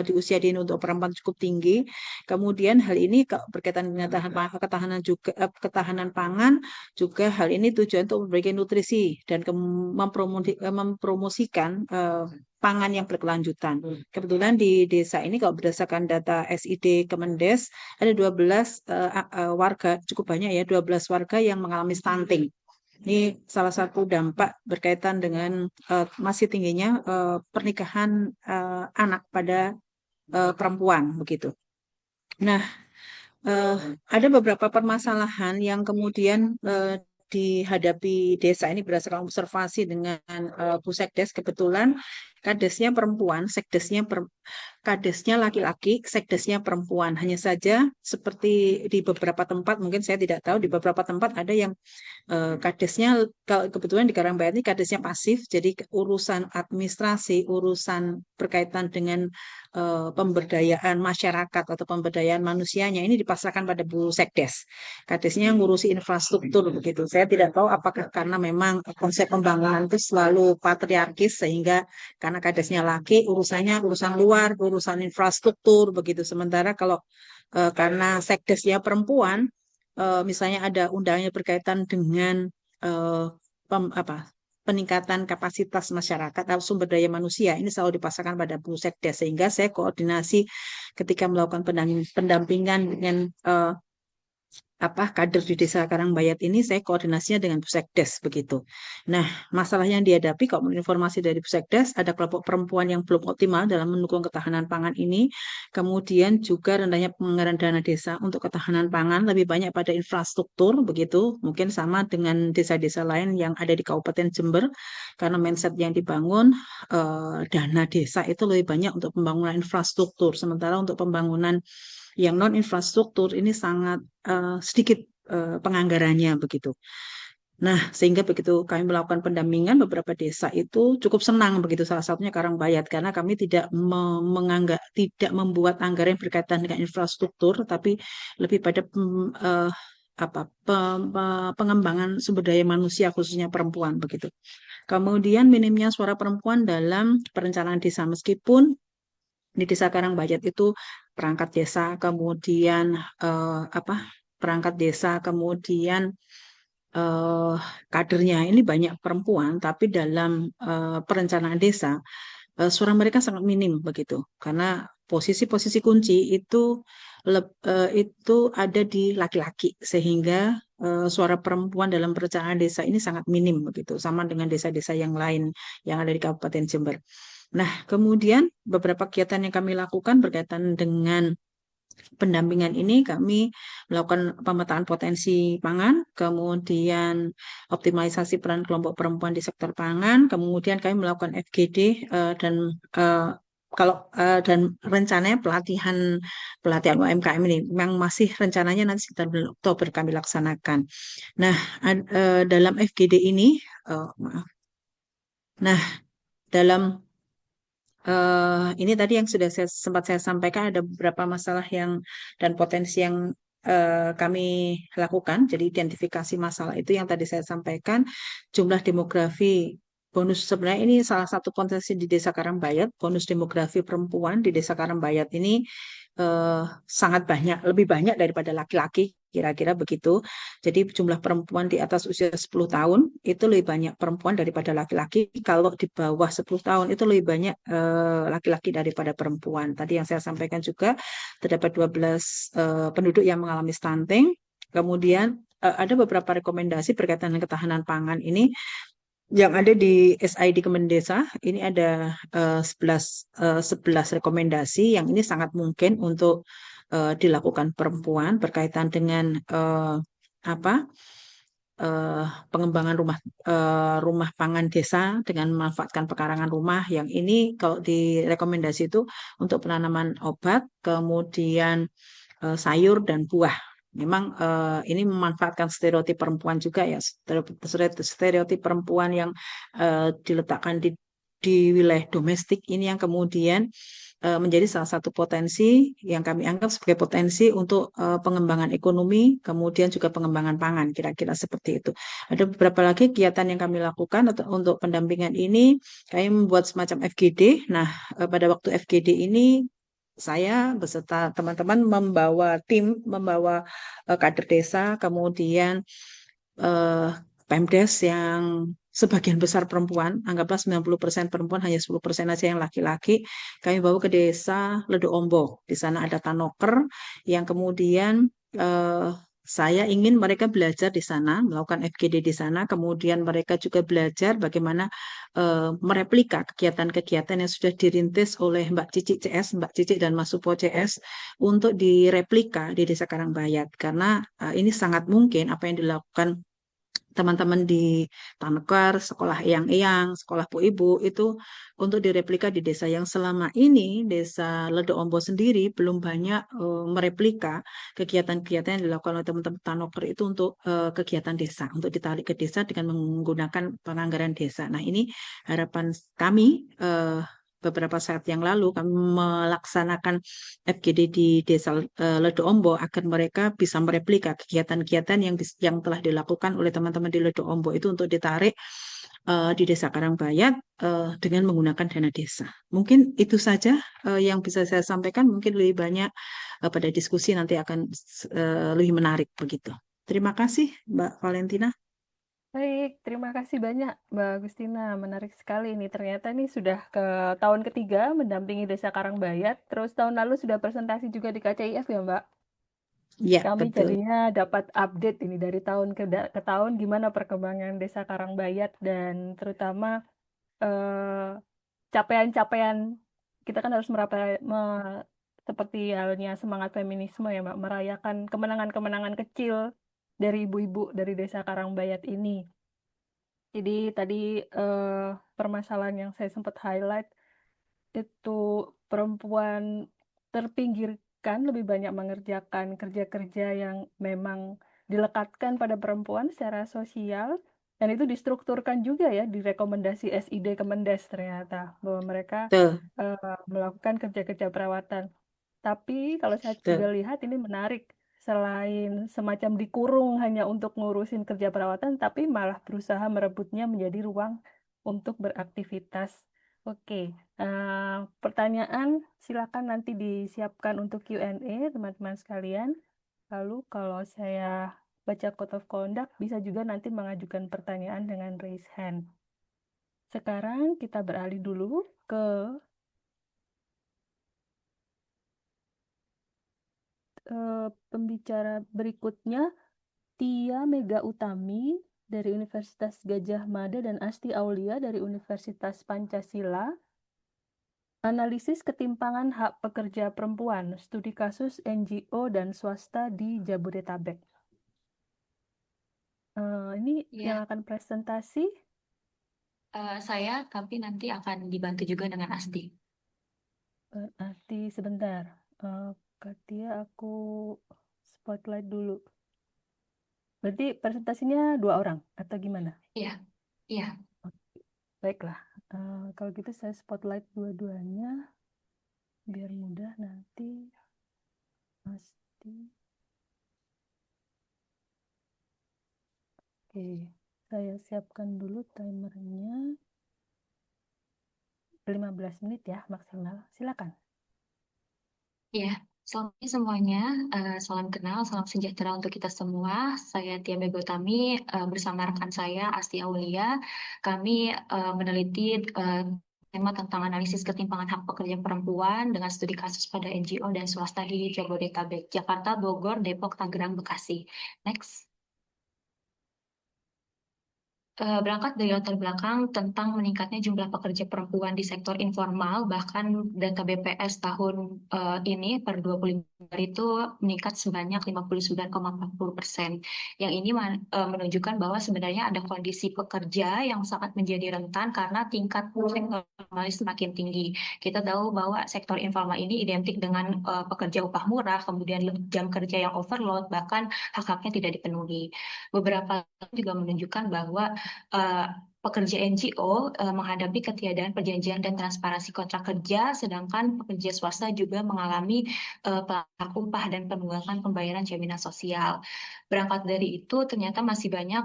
di usia dini untuk perempuan cukup tinggi. Kemudian hal ini berkaitan dengan ketahanan pangan juga hal ini tujuan untuk memberikan nutrisi dan mempromosikan pangan yang berkelanjutan. Kebetulan di desa ini kalau berdasarkan data SID Kemendes ada 12 warga, cukup banyak ya, 12 warga yang mengalami stunting. Ini salah satu dampak berkaitan dengan masih tingginya pernikahan anak pada perempuan begitu. Nah, ada beberapa permasalahan yang kemudian dihadapi desa ini berdasarkan observasi dengan Pusekdes. Kebetulan kadesnya perempuan, kadesnya laki-laki, sekdesnya perempuan. Hanya saja seperti di beberapa tempat, mungkin saya tidak tahu, di beberapa tempat ada yang kadesnya, kebetulan di Karangbayat ini kadesnya pasif, jadi urusan administrasi, urusan berkaitan dengan pemberdayaan masyarakat atau pemberdayaan manusianya ini dipasrahkan pada Bu Sekdes. Kadesnya ngurusi infrastruktur begitu. Saya tidak tahu apakah karena memang konsep pembangunan itu selalu patriarkis sehingga karena kadesnya laki urusannya urusan luar, urusan infrastruktur begitu. Sementara kalau karena sekdesnya perempuan, misalnya ada undangnya berkaitan dengan eh, peningkatan kapasitas masyarakat atau sumber daya manusia ini selalu dipasarkan pada Bu Sekdes sehingga saya koordinasi ketika melakukan pendampingan dengan kader di Desa Karangbayat ini saya koordinasinya dengan Pusekdes begitu. Nah, masalah yang dihadapi kalau menurut informasi dari Pusekdes ada kelompok perempuan yang belum optimal dalam mendukung ketahanan pangan ini. Kemudian juga rendahnya penganggaran dana desa untuk ketahanan pangan lebih banyak pada infrastruktur begitu. Mungkin sama dengan desa-desa lain yang ada di Kabupaten Jember karena mindset yang dibangun dana desa itu lebih banyak untuk pembangunan infrastruktur sementara untuk pembangunan yang non infrastruktur ini sangat sedikit penganggarannya begitu. Nah, sehingga begitu kami melakukan pendampingan beberapa desa itu cukup senang begitu salah satunya Karangbayat karena kami tidak tidak membuat anggaran yang berkaitan dengan infrastruktur tapi lebih pada pengembangan sumber daya manusia khususnya perempuan begitu. Kemudian minimnya suara perempuan dalam perencanaan desa meskipun di Desa Karangbayat itu perangkat desa, kemudian perangkat desa, kemudian eh, kadernya ini banyak perempuan, tapi dalam perencanaan desa suara mereka sangat minim begitu, karena posisi-posisi kunci itu ada di laki-laki, sehingga suara perempuan dalam perencanaan desa ini sangat minim begitu, sama dengan desa-desa yang lain yang ada di Kabupaten Jember. Nah, kemudian beberapa kegiatan yang kami lakukan berkaitan dengan pendampingan ini, kami melakukan pemetaan potensi pangan, kemudian optimalisasi peran kelompok perempuan di sektor pangan, kemudian kami melakukan FGD dan rencananya pelatihan UMKM ini memang masih rencananya nanti sekitar bulan Oktober kami laksanakan. Nah, dalam FGD ini, maaf. Nah, dalam ini tadi yang sudah sempat saya sampaikan, ada beberapa masalah dan potensi yang kami lakukan. Jadi identifikasi masalah itu yang tadi saya sampaikan, jumlah demografi bonus, sebenarnya ini salah satu potensi di Desa Karangbayat. Bonus demografi perempuan di Desa Karangbayat ini sangat banyak, lebih banyak daripada laki-laki, kira-kira begitu. Jadi jumlah perempuan di atas usia 10 tahun itu lebih banyak perempuan daripada laki-laki. Kalau di bawah 10 tahun itu lebih banyak laki-laki daripada perempuan. Tadi yang saya sampaikan juga, terdapat 12 penduduk yang mengalami stunting. Kemudian ada beberapa rekomendasi berkaitan dengan ketahanan pangan ini yang ada di SID Kemendesa. Ini ada 11 rekomendasi yang ini sangat mungkin untuk dilakukan perempuan berkaitan dengan apa pengembangan rumah pangan desa dengan memanfaatkan pekarangan rumah. Yang ini kalau di rekomendasi itu untuk penanaman obat, kemudian sayur dan buah. Memang ini memanfaatkan stereotip perempuan juga ya, stereotip perempuan yang diletakkan di wilayah domestik ini yang kemudian menjadi salah satu potensi yang kami anggap sebagai potensi untuk pengembangan ekonomi, kemudian juga pengembangan pangan, kira-kira seperti itu. Ada beberapa lagi kegiatan yang kami lakukan untuk pendampingan ini, kami membuat semacam FGD. Nah, pada waktu FGD ini, saya beserta teman-teman membawa kader desa, kemudian Pemdes yang sebagian besar perempuan, anggaplah 90% perempuan, hanya 10% aja yang laki-laki. Kami bawa ke desa Ledo Ombo. Di sana ada tanoker yang kemudian saya ingin mereka belajar di sana, melakukan FGD di sana, kemudian mereka juga belajar bagaimana mereplika kegiatan-kegiatan yang sudah dirintis oleh Mbak Cici CS, Mbak Cici dan Mas Supo CS untuk direplika di Desa Karangbayat. Karena ini sangat mungkin apa yang dilakukan teman-teman di Tanekar, sekolah eyang-eyang, sekolah Bu Ibu itu untuk direplika di desa yang selama ini desa Ledo Ombo sendiri belum banyak mereplika kegiatan-kegiatan yang dilakukan oleh teman-teman Tanekar itu untuk kegiatan desa, untuk ditarik ke desa dengan menggunakan penganggaran desa. Nah, ini harapan kami beberapa saat yang lalu kami melaksanakan FGD di Desa Ledo Ombo agar mereka bisa mereplika kegiatan-kegiatan yang telah dilakukan oleh teman-teman di Ledo Ombo itu untuk ditarik di Desa Karangbayat dengan menggunakan dana desa. Mungkin itu saja yang bisa saya sampaikan. Mungkin lebih banyak pada diskusi nanti akan lebih menarik begitu. Terima kasih, Mbak Valentina. Baik, terima kasih banyak Mbak Agustina. Menarik sekali ini. Ternyata ini sudah ke tahun ketiga mendampingi Desa Karangbayat. Terus tahun lalu sudah presentasi juga di KCIF ya Mbak? Ya, Kami betul. jadinya dapat update ini dari tahun ke tahun gimana perkembangan Desa Karangbayat dan terutama capaian-capaian kita kan harus seperti halnya semangat feminisme ya Mbak, merayakan kemenangan-kemenangan kecil dari ibu-ibu dari Desa Karangbayat ini. Jadi tadi permasalahan yang saya sempat highlight itu perempuan terpinggirkan lebih banyak mengerjakan kerja-kerja yang memang dilekatkan pada perempuan secara sosial dan itu distrukturkan juga ya di rekomendasi SID Kemendes ternyata bahwa mereka Betul, melakukan kerja-kerja perawatan. Tapi kalau saya betul. juga lihat ini menarik selain semacam dikurung hanya untuk ngurusin kerja perawatan, tapi malah berusaha merebutnya menjadi ruang untuk beraktivitas. Oke, pertanyaan silakan nanti disiapkan untuk Q&A teman-teman sekalian. Lalu kalau saya baca code of conduct, bisa juga nanti mengajukan pertanyaan dengan raise hand. Sekarang kita beralih dulu ke pembicara berikutnya, Tia Mega Utami dari Universitas Gajah Mada dan Asti Aulia dari Universitas Pancasila. Analisis ketimpangan hak pekerja perempuan, studi kasus NGO dan swasta di Jabodetabek. Ini yang Ya, akan presentasi. saya tapi nanti akan dibantu juga dengan Asdi. Berarti sebentar. Katia, aku spotlight dulu. Berarti presentasinya 2 orang atau gimana? Iya, iya. Baiklah. Kalau gitu saya spotlight dua-duanya biar mudah nanti. Pasti. Oke, saya siapkan dulu timernya. 15 menit ya maksimal. Silakan. Iya, selamat pagi semuanya. Salam kenal, salam sejahtera untuk kita semua. Saya Tia Megotami bersama rekan saya Asti Aulia. Kami meneliti tema tentang analisis ketimpangan hak pekerja perempuan dengan studi kasus pada NGO dan swasta di Jabodetabek, Jakarta, Bogor, Depok, Tangerang, Bekasi. Next. Berangkat dari latar belakang tentang meningkatnya jumlah pekerja perempuan di sektor informal, bahkan data BPS tahun ini per 25 itu meningkat sebanyak 59,40%. Yang ini menunjukkan bahwa sebenarnya ada kondisi pekerja yang sangat menjadi rentan karena tingkat sektor informal semakin tinggi. Kita tahu bahwa sektor informal ini identik dengan pekerja upah murah, kemudian jam kerja yang overload, bahkan hak-haknya tidak dipenuhi. Beberapa juga menunjukkan bahwa pekerja NGO menghadapi ketiadaan perjanjian dan transparansi kontrak kerja, sedangkan pekerja swasta juga mengalami pelanggaran upah dan penunggakan pembayaran jaminan sosial. Berangkat dari itu, ternyata masih banyak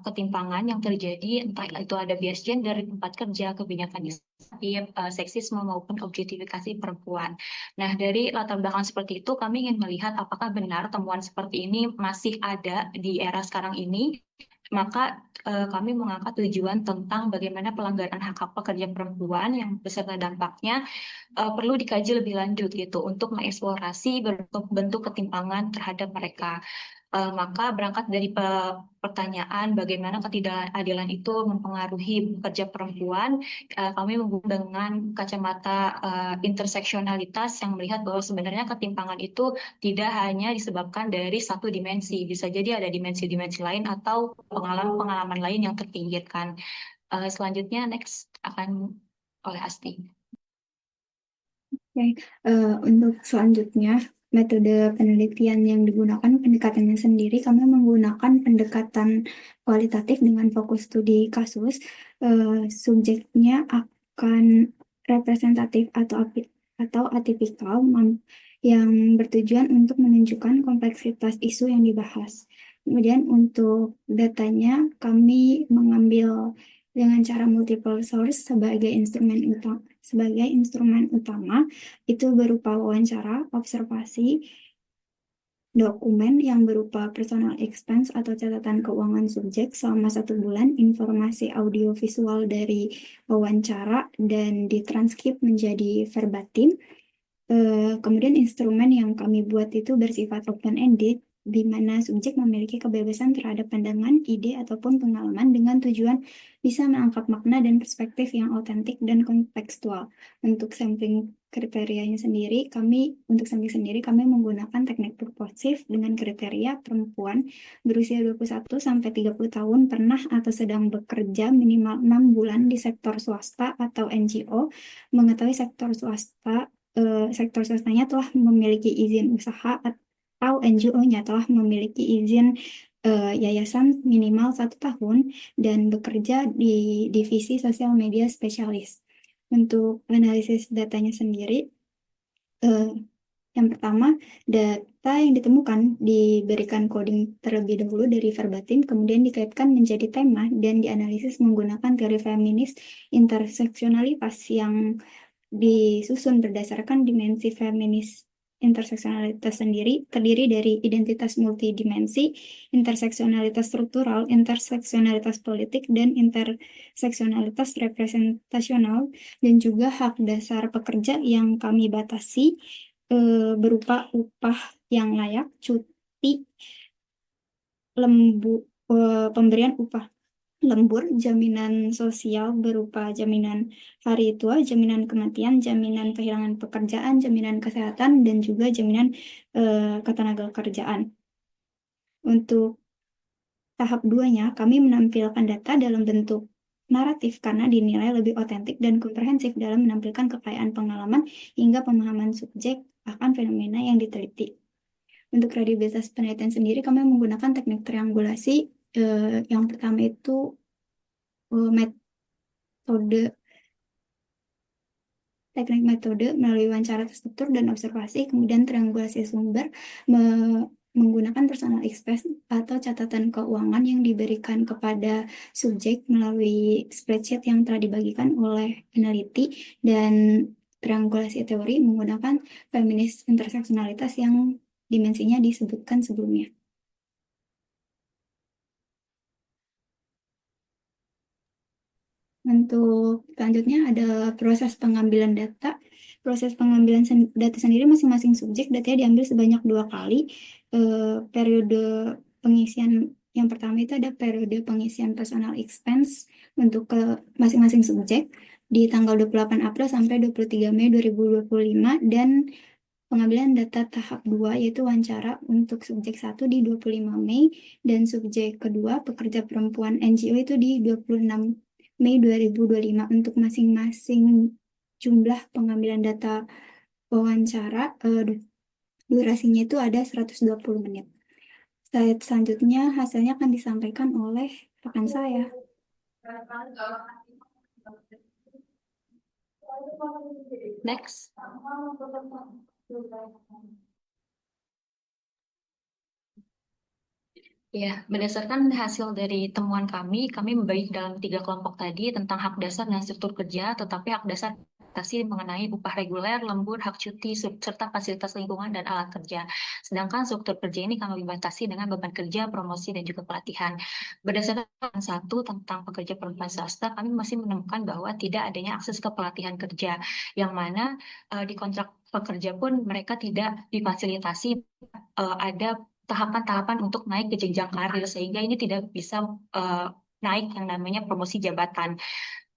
ketimpangan yang terjadi, entah itu ada bias gender di tempat kerja, kebanyakan diskriminatif, seksisme maupun objektifikasi perempuan. Nah, dari latar belakang seperti itu, kami ingin melihat apakah benar temuan seperti ini masih ada di era sekarang ini. Maka kami mengangkat tujuan tentang bagaimana pelanggaran hak-hak pekerja perempuan yang beserta dampaknya perlu dikaji lebih lanjut gitu untuk mengeksplorasi bentuk ketimpangan terhadap mereka. Maka berangkat dari pertanyaan bagaimana ketidakadilan itu mempengaruhi pekerja perempuan, kami menggunakan dengan kacamata interseksionalitas yang melihat bahwa sebenarnya ketimpangan itu tidak hanya disebabkan dari satu dimensi, bisa jadi ada dimensi-dimensi lain atau pengalaman-pengalaman lain yang terpinggirkan. Selanjutnya next akan oleh Asti. Oke, untuk selanjutnya metode penelitian yang digunakan pendekatannya sendiri, kami menggunakan pendekatan kualitatif dengan fokus studi kasus. Subjeknya akan representatif atau atipikal yang bertujuan untuk menunjukkan kompleksitas isu yang dibahas. Kemudian untuk datanya kami mengambil dengan cara multiple source sebagai instrumen utama itu berupa wawancara, observasi, dokumen yang berupa personal expense atau catatan keuangan subjek selama 1 bulan, informasi audio visual dari wawancara dan ditranskrip menjadi verbatim. Kemudian instrumen yang kami buat itu bersifat open-ended, di mana subjek memiliki kebebasan terhadap pandangan, ide, ataupun pengalaman dengan tujuan bisa menangkap makna dan perspektif yang autentik dan kontekstual. Untuk sampling kriterianya sendiri, kami menggunakan teknik purposif dengan kriteria perempuan berusia 21-30 tahun pernah atau sedang bekerja minimal 6 bulan di sektor swasta atau NGO, mengetahui sektor swastanya telah memiliki izin usaha atau NGO-nya telah memiliki izin yayasan minimal 1 tahun dan bekerja di divisi sosial media spesialis. Untuk analisis datanya sendiri, yang pertama, data yang ditemukan diberikan coding terlebih dahulu dari verbatim, kemudian dikaitkan menjadi tema dan dianalisis menggunakan teori feminis interseksionalitas yang disusun berdasarkan dimensi feminis interseksionalitas sendiri terdiri dari identitas multidimensi, interseksionalitas struktural, interseksionalitas politik, dan interseksionalitas representasional, dan juga hak dasar pekerja yang kami batasi berupa upah yang layak, cuti, pemberian upah lembur, jaminan sosial berupa jaminan hari tua, jaminan kematian, jaminan kehilangan pekerjaan, jaminan kesehatan, dan juga jaminan ketenagakerjaan. Untuk tahap 2-nya, kami menampilkan data dalam bentuk naratif karena dinilai lebih otentik dan komprehensif dalam menampilkan kekayaan pengalaman hingga pemahaman subjek akan fenomena yang diteliti. Untuk kredibilitas penelitian sendiri, kami menggunakan teknik triangulasi. Yang pertama itu teknik metode melalui wawancara terstruktur dan observasi, kemudian triangulasi sumber menggunakan personal expense atau catatan keuangan yang diberikan kepada subjek melalui spreadsheet yang telah dibagikan oleh peneliti, dan triangulasi teori menggunakan feminis interseksionalitas yang dimensinya disebutkan sebelumnya. Untuk selanjutnya ada proses pengambilan data. Proses pengambilan data sendiri masing-masing subjek datanya diambil sebanyak 2 kali. Periode pengisian yang pertama itu ada periode pengisian personal expense untuk ke masing-masing subjek di tanggal 28 April sampai 23 Mei 2025, dan pengambilan data tahap 2 yaitu wawancara untuk subjek 1 di 25 Mei dan subjek kedua pekerja perempuan NGO itu di 26 Mei 2025. Untuk masing-masing jumlah pengambilan data wawancara, durasinya itu ada 120 menit. Slide selanjutnya hasilnya akan disampaikan oleh rekan saya. Next. Ya, berdasarkan hasil dari temuan kami membagi dalam 3 kelompok tadi tentang hak dasar dan struktur kerja, tetapi hak dasar batasi mengenai upah reguler, lembur, hak cuti, serta fasilitas lingkungan dan alat kerja. Sedangkan struktur kerja ini kami batasi dengan beban kerja, promosi, dan juga pelatihan. Berdasarkan 1 tentang pekerja perempuan swasta, kami masih menemukan bahwa tidak adanya akses ke pelatihan kerja, yang mana di kontrak pekerja pun mereka tidak difasilitasi ada tahapan-tahapan untuk naik ke jenjang karir, sehingga ini tidak bisa naik yang namanya promosi jabatan.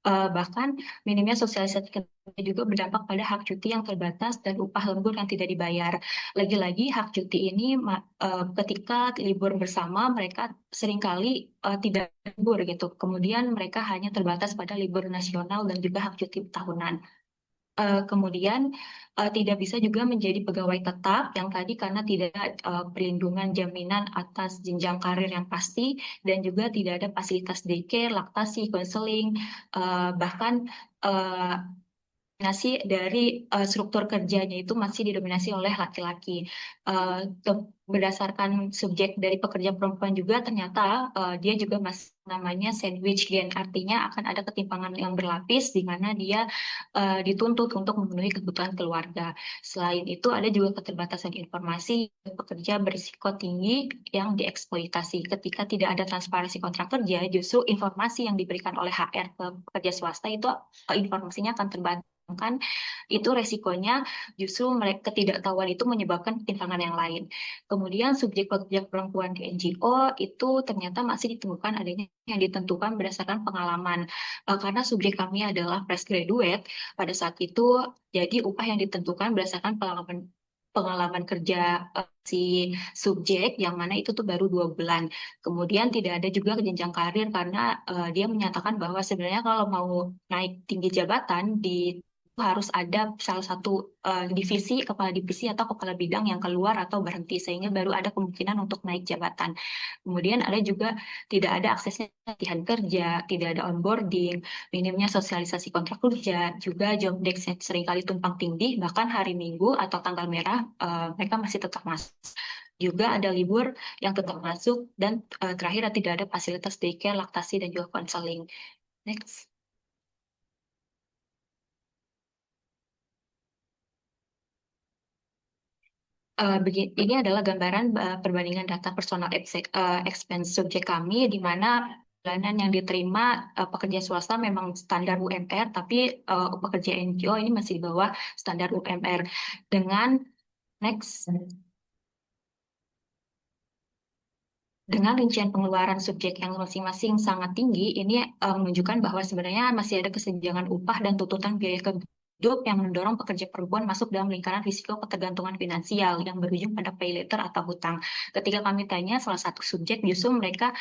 Bahkan minimnya sosialisasi kerja juga berdampak pada hak cuti yang terbatas dan upah lembur yang tidak dibayar. Lagi-lagi hak cuti ini ketika libur bersama mereka seringkali tidak libur gitu. Kemudian mereka hanya terbatas pada libur nasional dan juga hak cuti tahunan. Kemudian tidak bisa juga menjadi pegawai tetap yang tadi karena tidak ada perlindungan jaminan atas jenjang karir yang pasti, dan juga tidak ada fasilitas daycare, laktasi, konseling, bahkan dominasi dari struktur kerjanya itu masih didominasi oleh laki-laki. Berdasarkan subjek dari pekerja perempuan juga ternyata dia juga masih namanya sandwich gen, artinya akan ada ketimpangan yang berlapis di mana dia dituntut untuk memenuhi kebutuhan keluarga. Selain itu ada juga keterbatasan informasi, pekerja berisiko tinggi yang dieksploitasi. Ketika tidak ada transparansi kontrak kerja, justru informasi yang diberikan oleh HR ke pekerja swasta itu informasinya akan terbatas. Kan itu resikonya justru ketidaktahuan itu menyebabkan ketimpangan yang lain. Kemudian subjek pekerja perempuan di NGO itu ternyata masih ditemukan adanya yang ditentukan berdasarkan pengalaman, karena subjek kami adalah fresh graduate pada saat itu, jadi upah yang ditentukan berdasarkan pengalaman kerja si subjek, yang mana itu tuh baru 2 bulan. Kemudian tidak ada juga jenjang karir karena dia menyatakan bahwa sebenarnya kalau mau naik tinggi jabatan harus ada salah satu divisi, kepala divisi atau kepala bidang yang keluar atau berhenti, sehingga baru ada kemungkinan untuk naik jabatan. Kemudian ada juga tidak ada aksesnya latihan kerja, tidak ada onboarding, minimnya sosialisasi kontrak kerja, juga job desk seringkali tumpang tindih, bahkan hari Minggu atau tanggal merah mereka masih tetap masuk. Juga ada libur yang tetap masuk, dan terakhir tidak ada fasilitas daycare, laktasi, dan juga konseling. Next. Ini adalah gambaran perbandingan data personal expense subjek kami, di mana bulanan yang diterima pekerja swasta memang standar UMR, tapi pekerja NGO ini masih di bawah standar UMR. Dengan rincian pengeluaran subjek yang masing-masing sangat tinggi, ini menunjukkan bahwa sebenarnya masih ada kesenjangan upah dan tuntutan biaya hidup yang mendorong pekerja perempuan masuk dalam lingkaran risiko ketergantungan finansial yang berujung pada pay later atau hutang. Ketika kami tanya salah satu subjek, justru mereka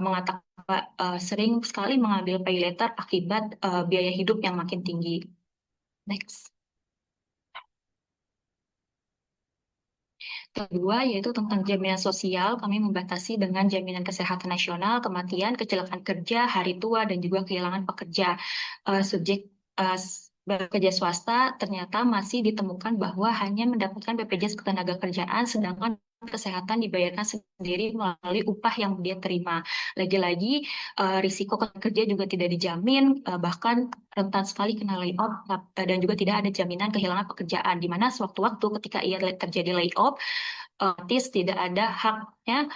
mengatakan sering sekali mengambil pay later akibat biaya hidup yang makin tinggi. Next. Kedua, yaitu tentang jaminan sosial. Kami membatasi dengan jaminan kesehatan nasional, kematian, kecelakaan kerja, hari tua, dan juga kehilangan pekerja. Subjek bekerja swasta ternyata masih ditemukan bahwa hanya mendapatkan BPJS Ketenagakerjaan, sedangkan kesehatan dibayarkan sendiri melalui upah yang dia terima. Lagi-lagi risiko kerja juga tidak dijamin, bahkan rentan sekali kena layoff, dan juga tidak ada jaminan kehilangan pekerjaan, di mana sewaktu-waktu ketika ia terjadi layoff, otomatis tidak ada haknya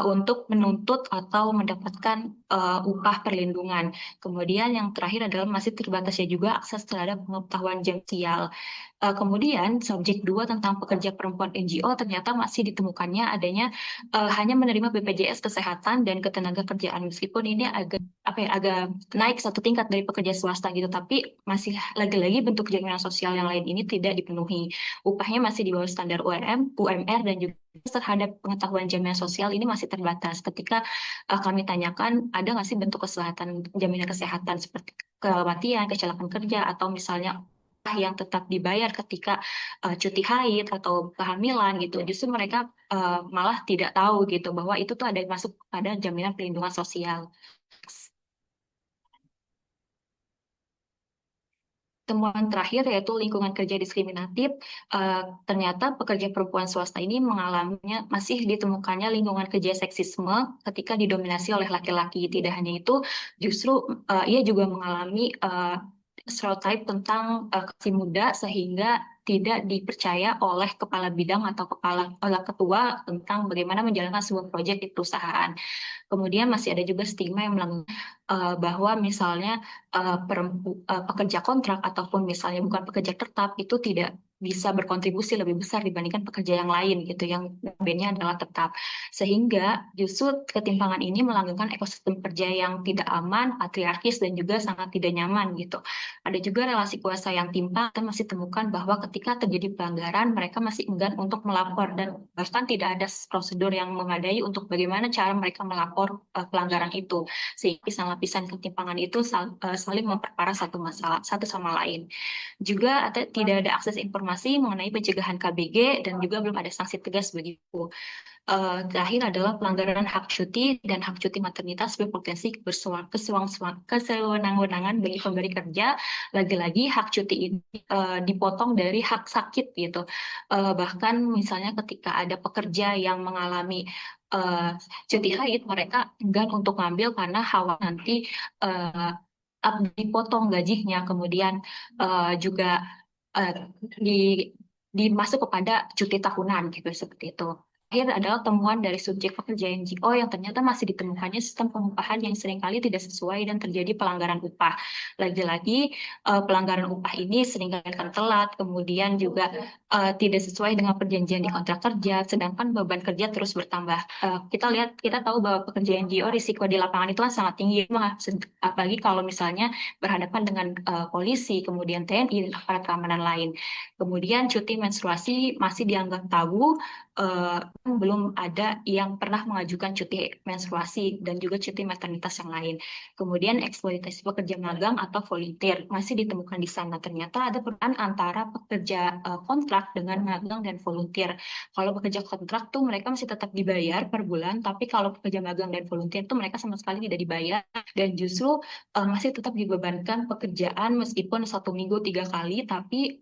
untuk menuntut atau mendapatkan upah perlindungan. Kemudian yang terakhir adalah masih terbatasnya juga akses terhadap pengetahuan sosial. Kemudian subjek 2 tentang pekerja perempuan NGO ternyata masih ditemukannya adanya hanya menerima BPJS Kesehatan dan Ketenagakerjaan, meskipun ini agak naik satu tingkat dari pekerja swasta gitu, tapi masih lagi-lagi bentuk jaminan sosial yang lain ini tidak dipenuhi. Upahnya masih di bawah standar UMR, dan juga terhadap pengetahuan jaminan sosial ini masih terbatas. Ketika kami tanyakan ada nggak sih bentuk jaminan kesehatan seperti kematian, kecelakaan kerja, atau misalnya yang tetap dibayar ketika cuti haid atau kehamilan gitu, justru mereka malah tidak tahu gitu bahwa itu tuh ada masuk pada jaminan perlindungan sosial. Temuan terakhir yaitu lingkungan kerja diskriminatif. Ternyata pekerja perempuan swasta ini mengalaminya, masih ditemukannya lingkungan kerja seksisme ketika didominasi oleh laki-laki. Tidak hanya itu, justru ia juga mengalami stereotype tentang kasih muda, sehingga tidak dipercaya oleh kepala bidang atau ketua tentang bagaimana menjalankan sebuah proyek di perusahaan. Kemudian masih ada juga stigma yang bahwa misalnya pekerja kontrak ataupun misalnya bukan pekerja tetap itu tidak bisa berkontribusi lebih besar dibandingkan pekerja yang lain gitu, yang notabene adalah tetap. Sehingga justru ketimpangan ini melanggengkan ekosistem kerja yang tidak aman, patriarkis, dan juga sangat tidak nyaman gitu. Ada juga relasi kuasa yang timpang. Kita masih temukan bahwa ketika terjadi pelanggaran, mereka masih enggan untuk melapor, dan bahkan tidak ada prosedur yang memadai untuk bagaimana cara mereka melapor pelanggaran itu, sehingga lapisan ketimpangan itu saling memperparah satu sama lain. Juga tidak ada akses informasi mengenai pencegahan KBG, dan juga belum ada sanksi tegas begitu. Terakhir adalah pelanggaran hak cuti dan hak cuti maternitas berpotensi kesewenang-wenangan bagi pemberi kerja. Lagi-lagi hak cuti ini dipotong dari hak sakit gitu. Bahkan misalnya ketika ada pekerja yang mengalami cuti haid, mereka enggan untuk ngambil karena khawatir nanti dipotong gajinya, kemudian juga dimasuk kepada cuti tahunan gitu, seperti itu. Akhir adalah temuan dari subjek pekerja NGO yang ternyata masih ditemukannya sistem pengupahan yang seringkali tidak sesuai dan terjadi pelanggaran upah. Lagi-lagi pelanggaran upah ini seringkali akan telat, kemudian juga tidak sesuai dengan perjanjian di kontrak kerja, sedangkan beban kerja terus bertambah. Kita tahu bahwa pekerja NGO risiko di lapangan itu kan sangat tinggi, apalagi kalau misalnya berhadapan dengan polisi, kemudian TNI, dan aparat keamanan lain. Kemudian cuti menstruasi masih dianggap tabu, belum ada yang pernah mengajukan cuti menstruasi dan juga cuti maternitas yang lain. Kemudian eksploitasi pekerja magang atau volunteer masih ditemukan di sana. Ternyata ada perbedaan antara pekerja kontrak dengan magang dan volunteer. Kalau pekerja kontrak tuh mereka masih tetap dibayar per bulan, tapi kalau pekerja magang dan volunteer tuh mereka sama sekali tidak dibayar, dan justru masih tetap dibebankan pekerjaan meskipun 1 minggu 3 kali, tapi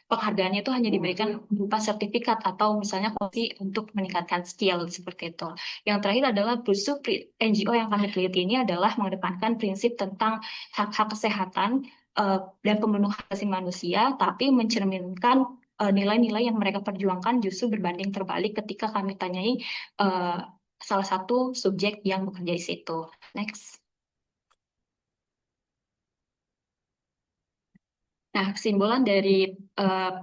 penghargaannya itu hanya diberikan berupa sertifikat atau misalnya kopi untuk meningkatkan skill, seperti itu. Yang terakhir adalah justru NGO yang kami teliti ini adalah mengedepankan prinsip tentang hak-hak kesehatan dan pemenuhan hak asasi manusia, tapi mencerminkan nilai-nilai yang mereka perjuangkan justru berbanding terbalik ketika kami tanyai salah satu subjek yang bekerja di situ. Next. Nah, kesimpulan dari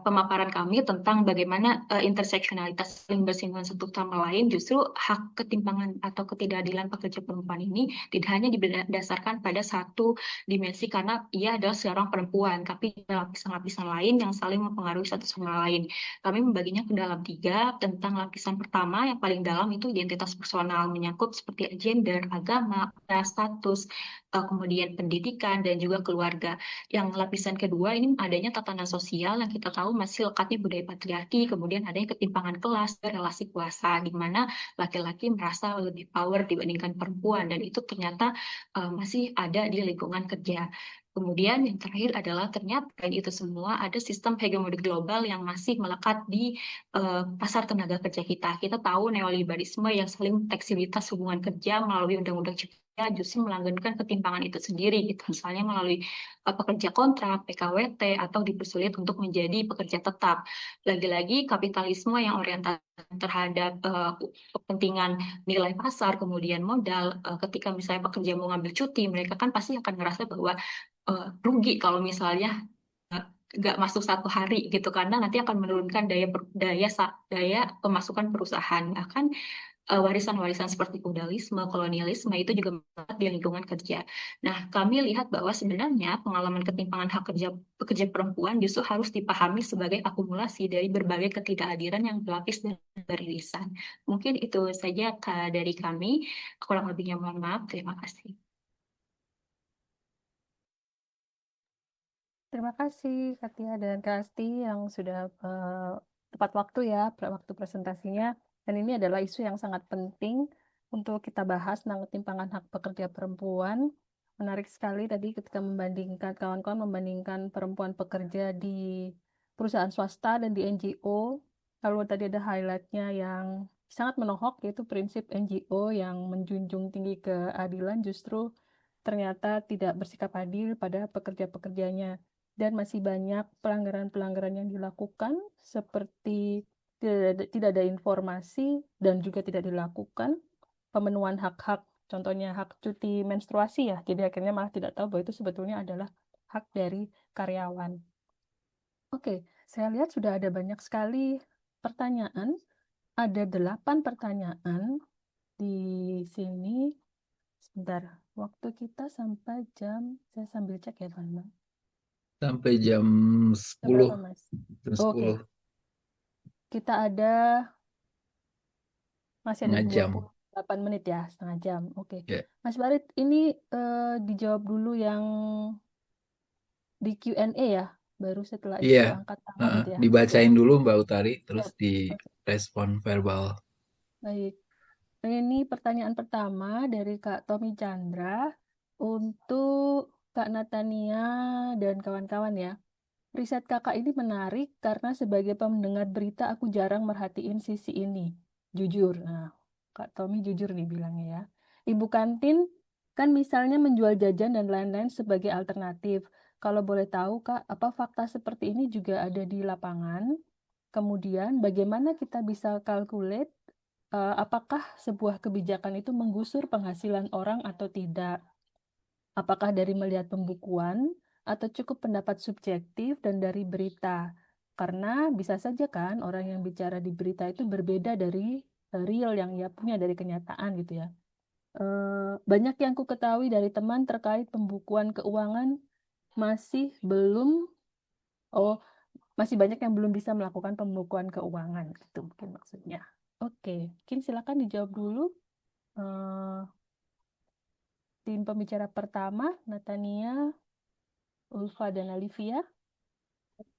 pemaparan kami tentang bagaimana interseksionalitas saling bersinggungan satu sama lain, justru hak ketimpangan atau ketidakadilan pekerja perempuan ini tidak hanya didasarkan pada satu dimensi karena ia adalah seorang perempuan, tapi lapisan-lapisan lain yang saling mempengaruhi satu sama lain. Kami membaginya ke dalam 3, tentang lapisan pertama yang paling dalam itu identitas personal, menyangkut seperti gender, agama, status, kemudian pendidikan, dan juga keluarga. Yang lapisan kedua ini adanya tatanan sosial yang kita tahu masih lekatnya budaya patriarki, kemudian adanya ketimpangan kelas dan relasi kuasa, di mana laki-laki merasa lebih power dibandingkan perempuan, dan itu ternyata masih ada di lingkungan kerja. Kemudian yang terakhir adalah ternyata itu semua ada sistem hegemoni global yang masih melekat di pasar tenaga kerja kita. Kita tahu neoliberalisme yang saling fleksibilitas hubungan kerja melalui undang-undang cipta justru melanggengkan ketimpangan itu sendiri, gitu. Misalnya melalui pekerja kontrak, PKWT, atau dipersulit untuk menjadi pekerja tetap. Lagi-lagi kapitalisme yang orientasi terhadap kepentingan nilai pasar, kemudian modal, ketika misalnya pekerja mau ngambil cuti, mereka kan pasti akan ngerasa bahwa rugi kalau misalnya nggak masuk 1 hari gitu, karena nanti akan menurunkan daya pemasukan perusahaan. Bahkan warisan-warisan seperti feudalisme, kolonialisme itu juga melekat di lingkungan kerja. Nah, kami lihat bahwa sebenarnya pengalaman ketimpangan hak pekerja perempuan justru harus dipahami sebagai akumulasi dari berbagai ketidakadilan yang berlapis dan beririsan. Mungkin itu saja dari kami. Kurang lebihnya mohon maaf. Terima kasih. Terima kasih Katia dan Kak Asti yang sudah tepat waktu ya waktu presentasinya. Dan ini adalah isu yang sangat penting untuk kita bahas tentang ketimpangan hak pekerja perempuan. Menarik sekali tadi ketika membandingkan kawan-kawan membandingkan perempuan pekerja di perusahaan swasta dan di NGO. Lalu tadi ada highlightnya yang sangat menohok, yaitu prinsip NGO yang menjunjung tinggi keadilan justru ternyata tidak bersikap adil pada pekerja-pekerjanya. Dan masih banyak pelanggaran-pelanggaran yang dilakukan seperti tidak ada informasi dan juga tidak dilakukan pemenuhan hak-hak, contohnya hak cuti menstruasi ya, jadi akhirnya malah tidak tahu bahwa itu sebetulnya adalah hak dari karyawan. Oke, saya lihat sudah ada banyak sekali pertanyaan, ada 8 pertanyaan di sini. Sebentar, waktu kita sampai jam, saya sambil cek ya teman-teman. Sampai jam 10. Berapa Mas? Jam 10. Oke. Kita ada masih ada Setengah jam. 28 menit ya, setengah jam. Oke. Ya. Mas Farid, ini dijawab dulu yang di Q&A ya, baru setelah itu Iya. angkat tangan itu ya. Oke. Dibacain dulu Mbak Utari, terus Siap. Oke. direspon verbal. Baik. Ini pertanyaan pertama dari Kak Tommy Chandra untuk Kak Natania dan kawan-kawan ya. Riset kakak ini menarik karena sebagai pendengar berita aku jarang merhatiin sisi ini. Jujur. Nah, Kak Tommy jujur nih bilangnya ya. Ibu kantin kan misalnya menjual jajan dan lain-lain sebagai alternatif. Kalau boleh tahu Kak, apa fakta seperti ini juga ada di lapangan? Kemudian bagaimana kita bisa calculate apakah sebuah kebijakan itu menggusur penghasilan orang atau tidak? Apakah dari melihat pembukuan atau cukup pendapat subjektif dan dari berita? Karena bisa saja kan orang yang bicara di berita itu berbeda dari real yang ia punya dari kenyataan gitu ya. Banyak yang ku ketahui dari teman terkait pembukuan keuangan masih banyak yang belum bisa melakukan pembukuan keuangan gitu mungkin maksudnya. Oke, mungkin silakan dijawab dulu. Tim pembicara pertama, Natania, Ulfa, dan Alivia.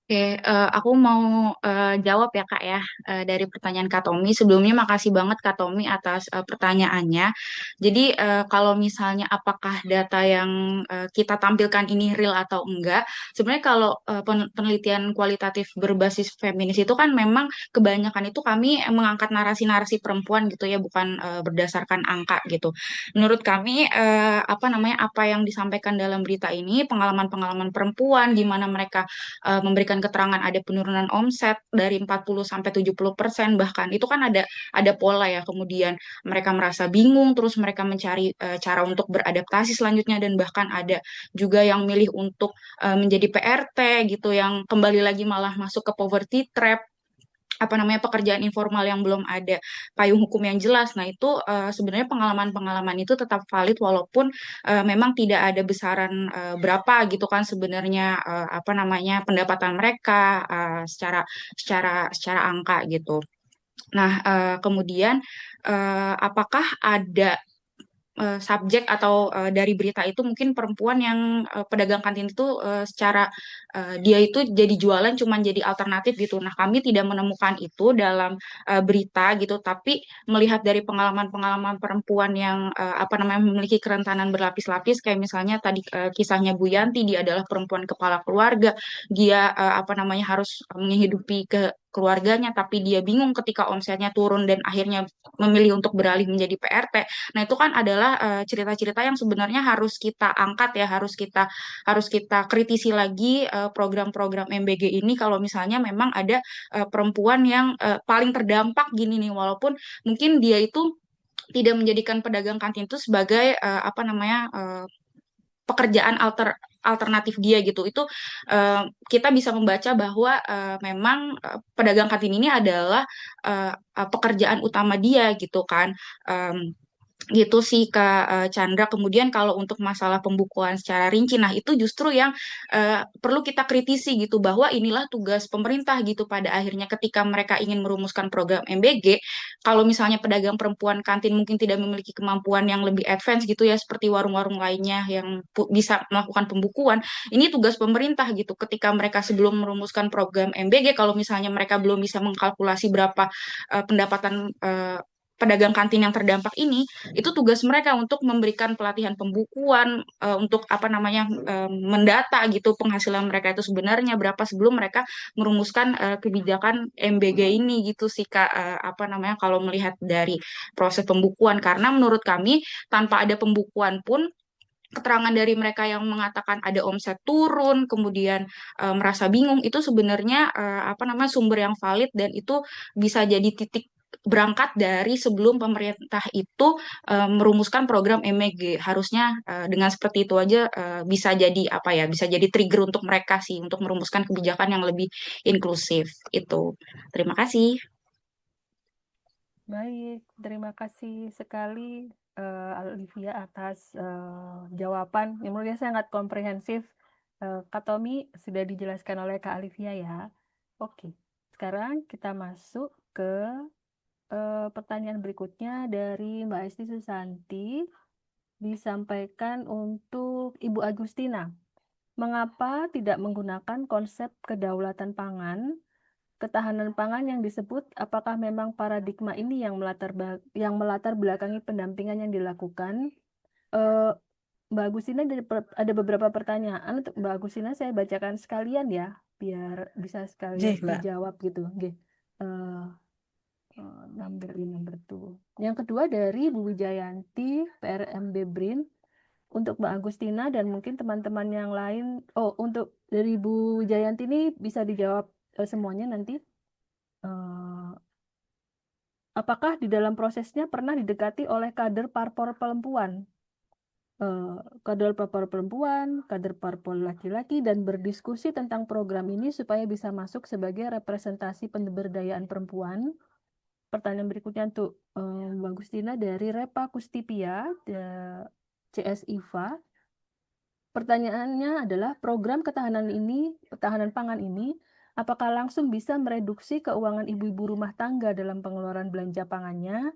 Oke, aku mau jawab ya Kak ya dari pertanyaan Kak Tommy. Sebelumnya makasih banget Kak Tommy atas pertanyaannya. Jadi kalau misalnya apakah data yang kita tampilkan ini real atau enggak, sebenarnya kalau penelitian kualitatif berbasis feminis itu kan memang kebanyakan itu kami mengangkat narasi-narasi perempuan gitu ya, bukan berdasarkan angka gitu. Menurut kami apa yang disampaikan dalam berita ini pengalaman-pengalaman perempuan di mana mereka memberikan memberikan keterangan ada penurunan omset dari 40 sampai 70%, bahkan itu kan ada pola ya. Kemudian mereka merasa bingung, terus mereka mencari cara untuk beradaptasi selanjutnya, dan bahkan ada juga yang milih untuk menjadi PRT gitu, yang kembali lagi malah masuk ke poverty trap, pekerjaan informal yang belum ada payung hukum yang jelas. Nah, itu sebenarnya pengalaman-pengalaman itu tetap valid walaupun memang tidak ada besaran berapa gitu kan sebenarnya pendapatan mereka secara angka gitu. Nah, kemudian apakah ada subjek atau dari berita itu mungkin perempuan yang pedagang kantin itu secara dia itu jadi jualan cuman jadi alternatif gitu. Nah, kami tidak menemukan itu dalam berita gitu, tapi melihat dari pengalaman-pengalaman perempuan yang memiliki kerentanan berlapis-lapis, kayak misalnya tadi kisahnya Bu Yanti, dia adalah perempuan kepala keluarga, dia harus menghidupi keluarganya, tapi dia bingung ketika omsetnya turun dan akhirnya memilih untuk beralih menjadi PRT. Nah, itu kan adalah cerita-cerita yang sebenarnya harus kita angkat ya, harus kita kritisi lagi program-program MBG ini kalau misalnya memang ada perempuan yang paling terdampak gini nih, walaupun mungkin dia itu tidak menjadikan pedagang kantin itu sebagai pekerjaan alternatif dia gitu. Itu kita bisa membaca bahwa memang pedagang kantin ini adalah pekerjaan utama dia gitu kan. Gitu sih Kak Chandra. Kemudian kalau untuk masalah pembukuan secara rinci, nah itu justru yang perlu kita kritisi gitu, bahwa inilah tugas pemerintah gitu pada akhirnya ketika mereka ingin merumuskan program MBG. Kalau misalnya pedagang perempuan kantin mungkin tidak memiliki kemampuan yang lebih advance gitu ya, seperti warung-warung lainnya yang bisa melakukan pembukuan, ini tugas pemerintah gitu ketika mereka sebelum merumuskan program MBG, kalau misalnya mereka belum bisa mengkalkulasi berapa pendapatan pedagang kantin yang terdampak ini, itu tugas mereka untuk memberikan pelatihan pembukuan, untuk mendata gitu penghasilan mereka itu sebenarnya berapa sebelum mereka merumuskan kebijakan MBG ini gitu sih Kak. Kalau melihat dari proses pembukuan, karena menurut kami tanpa ada pembukuan pun keterangan dari mereka yang mengatakan ada omset turun, kemudian merasa bingung, itu sebenarnya sumber yang valid, dan itu bisa jadi titik berangkat dari sebelum pemerintah itu merumuskan program MBG. Harusnya dengan seperti itu aja bisa jadi trigger untuk mereka sih untuk merumuskan kebijakan yang lebih inklusif itu. Terima kasih. Baik, terima kasih sekali Alivia atas jawaban yang menurut saya sangat komprehensif. Kak Tommy sudah dijelaskan oleh Kak Alivia ya. Oke, sekarang kita masuk ke pertanyaan berikutnya dari Mbak Esti Susanti, disampaikan untuk Ibu Agustina. Mengapa tidak menggunakan konsep kedaulatan pangan, ketahanan pangan yang disebut? Apakah memang paradigma ini yang melatar belakangi pendampingan yang dilakukan? Mbak Agustina, ada beberapa pertanyaan untuk Mbak Agustina, saya bacakan sekalian ya, biar bisa sekalian dijawab gitu. Oke. Number 2. Yang kedua dari Bu Wijayanti, PRMB BRIN, untuk Mbak Agustina dan mungkin teman-teman yang lain. Untuk dari Bu Wijayanti ini bisa dijawab semuanya nanti. Apakah di dalam prosesnya pernah didekati oleh kader parpol perempuan? Kader parpol perempuan, kader parpol laki-laki, dan berdiskusi tentang program ini supaya bisa masuk sebagai representasi pemberdayaan perempuan. Pertanyaan berikutnya untuk Mbak Agustina dari Repa Kustipia, CS IVA. Pertanyaannya adalah, program ketahanan pangan ini, apakah langsung bisa mereduksi keuangan ibu-ibu rumah tangga dalam pengeluaran belanja pangannya?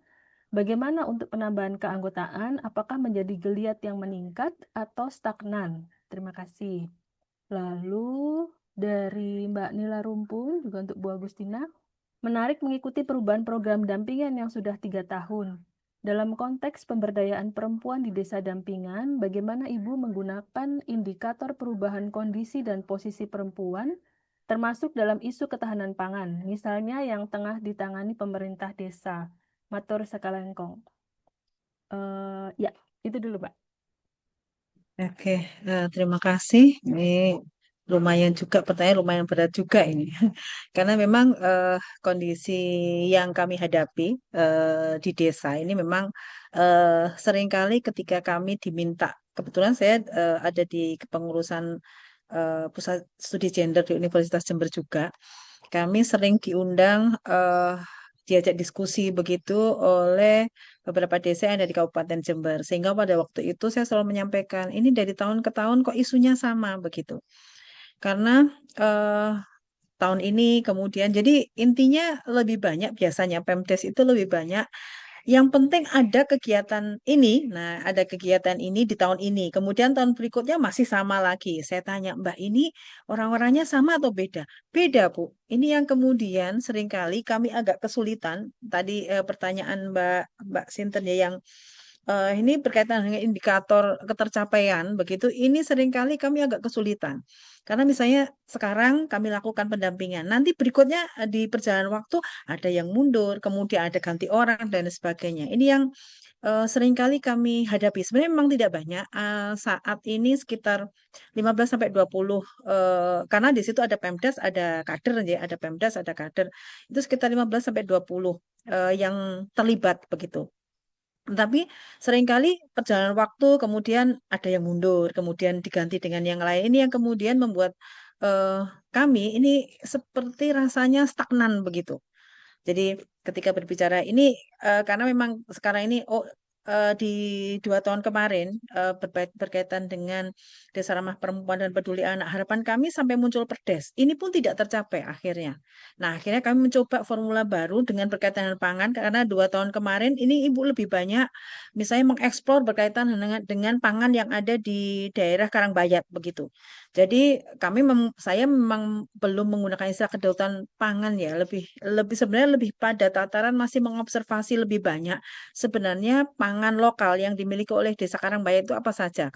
Bagaimana untuk penambahan keanggotaan? Apakah menjadi geliat yang meningkat atau stagnan? Terima kasih. Lalu dari Mbak Nila Rumpung, juga untuk Bu Agustina. Menarik mengikuti perubahan program dampingan yang sudah 3 tahun. Dalam konteks pemberdayaan perempuan di desa dampingan, bagaimana Ibu menggunakan indikator perubahan kondisi dan posisi perempuan, termasuk dalam isu ketahanan pangan, misalnya yang tengah ditangani pemerintah desa? Matur sakalengkong. Ya, itu dulu Pak. Oke, terima kasih. Ini lumayan juga pertanyaan lumayan berat juga ini. Karena memang kondisi yang kami hadapi di desa ini memang seringkali ketika kami diminta, kebetulan saya ada di kepengurusan pusat studi gender di Universitas Jember juga. Kami sering diundang diajak diskusi begitu oleh beberapa desa yang ada di Kabupaten Jember. Sehingga pada waktu itu saya selalu menyampaikan, ini dari tahun ke tahun kok isunya sama begitu. Karena eh, tahun ini kemudian, jadi intinya lebih banyak biasanya Pemdes itu lebih banyak. Yang penting ada kegiatan ini. Nah, ada kegiatan ini di tahun ini. Kemudian tahun berikutnya masih sama lagi. Saya tanya, Mbak, ini orang-orangnya sama atau beda? Beda, Bu. Ini yang kemudian seringkali kami agak kesulitan. Tadi pertanyaan Mbak Sinten ya yang ini berkaitan dengan indikator ketercapaian, begitu. Ini seringkali kami agak kesulitan. Karena misalnya sekarang kami lakukan pendampingan, nanti berikutnya di perjalanan waktu ada yang mundur, kemudian ada ganti orang dan sebagainya. Ini yang seringkali kami hadapi. Sebenarnya memang tidak banyak. Saat ini sekitar 15 sampai 20 karena di situ ada Pemdas, ada kader ya, ada Pemdas, ada kader. Itu sekitar 15 sampai 20 yang terlibat begitu. Tapi seringkali perjalanan waktu kemudian ada yang mundur, kemudian diganti dengan yang lain. Ini yang kemudian membuat eh, kami ini seperti rasanya stagnan begitu. Jadi ketika berbicara ini karena memang sekarang ini di 2 tahun kemarin berkaitan dengan Desa Ramah Perempuan dan Peduli Anak, harapan kami sampai muncul Perdes. Ini pun tidak tercapai akhirnya. Nah, akhirnya kami mencoba formula baru dengan berkaitan dengan pangan karena 2 tahun kemarin ini Ibu lebih banyak misalnya mengeksplor berkaitan dengan pangan yang ada di daerah Karangbayat begitu. Jadi saya memang belum menggunakan istilah kedaulatan pangan ya, lebih lebih sebenarnya lebih pada tataran masih mengobservasi lebih banyak sebenarnya pangan lokal yang dimiliki oleh Desa Karangbayat itu apa saja.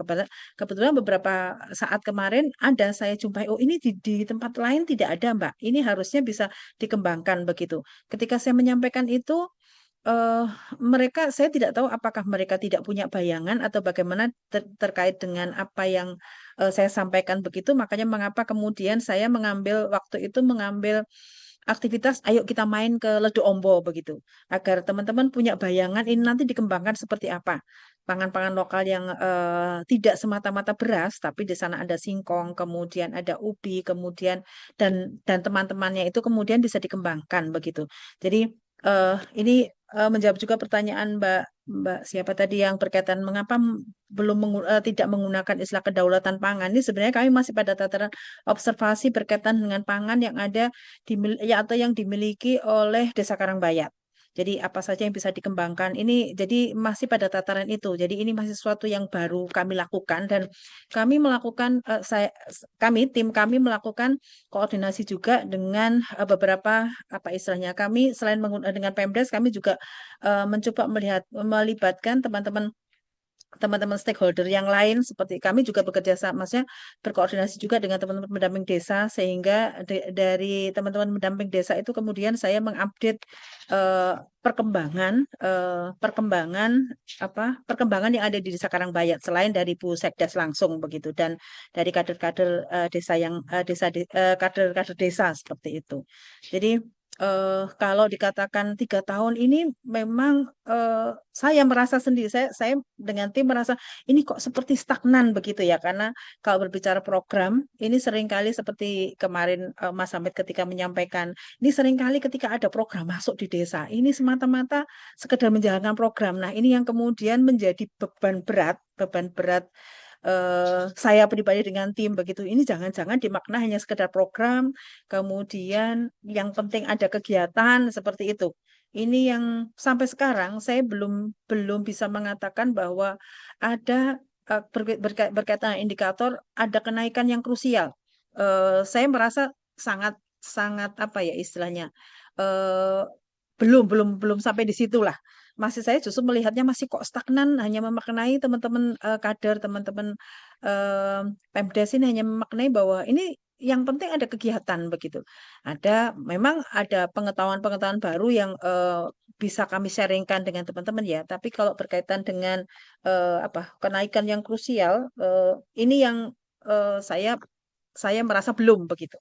Kebetulan beberapa saat kemarin ada saya jumpai, oh ini di tempat lain tidak ada Mbak, ini harusnya bisa dikembangkan begitu. Ketika saya menyampaikan itu eh, saya tidak tahu apakah mereka tidak punya bayangan atau bagaimana terkait dengan apa yang saya sampaikan begitu, makanya mengapa kemudian saya mengambil aktivitas ayo kita main ke Ledo Ombo begitu, agar teman-teman punya bayangan ini nanti dikembangkan seperti apa. Pangan-pangan lokal yang tidak semata-mata beras, tapi di sana ada singkong, kemudian ada ubi, kemudian dan teman-temannya itu kemudian bisa dikembangkan begitu. Jadi ini menjawab juga pertanyaan Mbak siapa tadi yang berkaitan mengapa tidak menggunakan istilah kedaulatan pangan. Ini sebenarnya kami masih pada tataran observasi berkaitan dengan pangan yang ada atau yang dimiliki oleh Desa Karangbayat. Jadi apa saja yang bisa dikembangkan ini jadi masih pada tataran itu. Jadi ini masih sesuatu yang baru kami lakukan dan kami melakukan tim kami melakukan koordinasi juga dengan beberapa apa istilahnya kami selain dengan Pemdes kami juga mencoba melibatkan teman-teman stakeholder yang lain seperti kami juga bekerja sama, maksudnya berkoordinasi juga dengan teman-teman pendamping desa sehingga dari teman-teman pendamping desa itu kemudian saya mengupdate eh, perkembangan yang ada di Desa Karangbayat selain dari Bu Sekdas langsung begitu dan dari kader-kader desa kader-kader desa seperti itu. Jadi kalau dikatakan 3 tahun ini memang saya merasa sendiri, saya dengan tim merasa ini kok seperti stagnan begitu ya, karena kalau berbicara program ini seringkali seperti kemarin Mas Hamid ketika menyampaikan, ini seringkali ketika ada program masuk di desa, ini semata-mata sekedar menjalankan program. Nah, ini yang kemudian menjadi beban berat saya pribadi dengan tim begitu. Ini jangan-jangan dimakna hanya sekedar program, kemudian yang penting ada kegiatan seperti itu. Ini yang sampai sekarang saya belum belum bisa mengatakan bahwa ada berkaitan dengan indikator ada kenaikan yang krusial. Saya merasa sangat sangat apa ya istilahnya eh, belum sampai di situ lah. Masih saya justru melihatnya masih kok stagnan, hanya memaknai teman-teman kader, teman-teman eh, Pemdes ini hanya memaknai bahwa ini yang penting ada kegiatan begitu. Memang ada pengetahuan-pengetahuan baru yang bisa kami sharingkan dengan teman-teman ya. Tapi kalau berkaitan dengan kenaikan yang krusial, ini yang saya saya merasa belum begitu.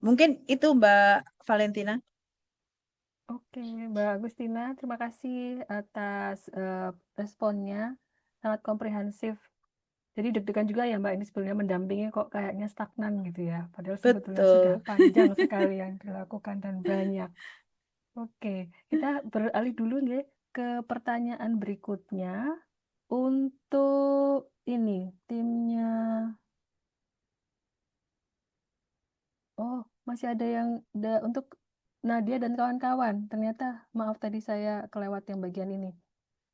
Mungkin itu Mbak Valentina. Oke, Mbak Agustina, terima kasih atas responnya, sangat komprehensif. Jadi deg-degan juga ya Mbak, ini sebetulnya mendampingi kok kayaknya stagnan gitu ya, padahal sebetulnya sudah Betul. panjang sekali yang dilakukan dan banyak. Oke, kita beralih dulu nih ke pertanyaan berikutnya. Untuk ini, timnya, oh masih ada yang, untuk Nadia dan kawan-kawan, ternyata maaf tadi saya kelewat yang bagian ini.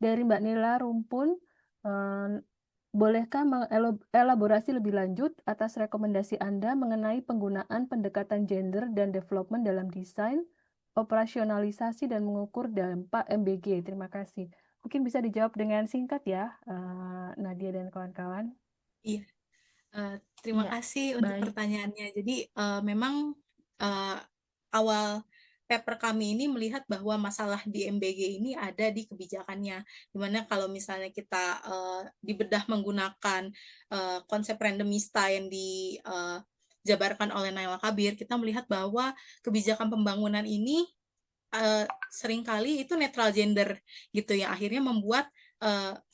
Dari Mbak Nila Rumpun, eh, bolehkah mengelaborasi lebih lanjut atas rekomendasi Anda mengenai penggunaan pendekatan gender dan development dalam desain, operasionalisasi, dan mengukur dampak MBG? Terima kasih. Mungkin bisa dijawab dengan singkat ya, Nadia dan kawan-kawan. Iya. Terima Iya, kasih untuk baik. pertanyaannya. Jadi memang awal paper kami ini melihat bahwa masalah di MBG ini ada di kebijakannya. Dimana kalau misalnya kita dibedah menggunakan konsep randomista yang dijabarkan oleh Naila Kabir, kita melihat bahwa kebijakan pembangunan ini seringkali itu netral gender gitu ya, akhirnya membuat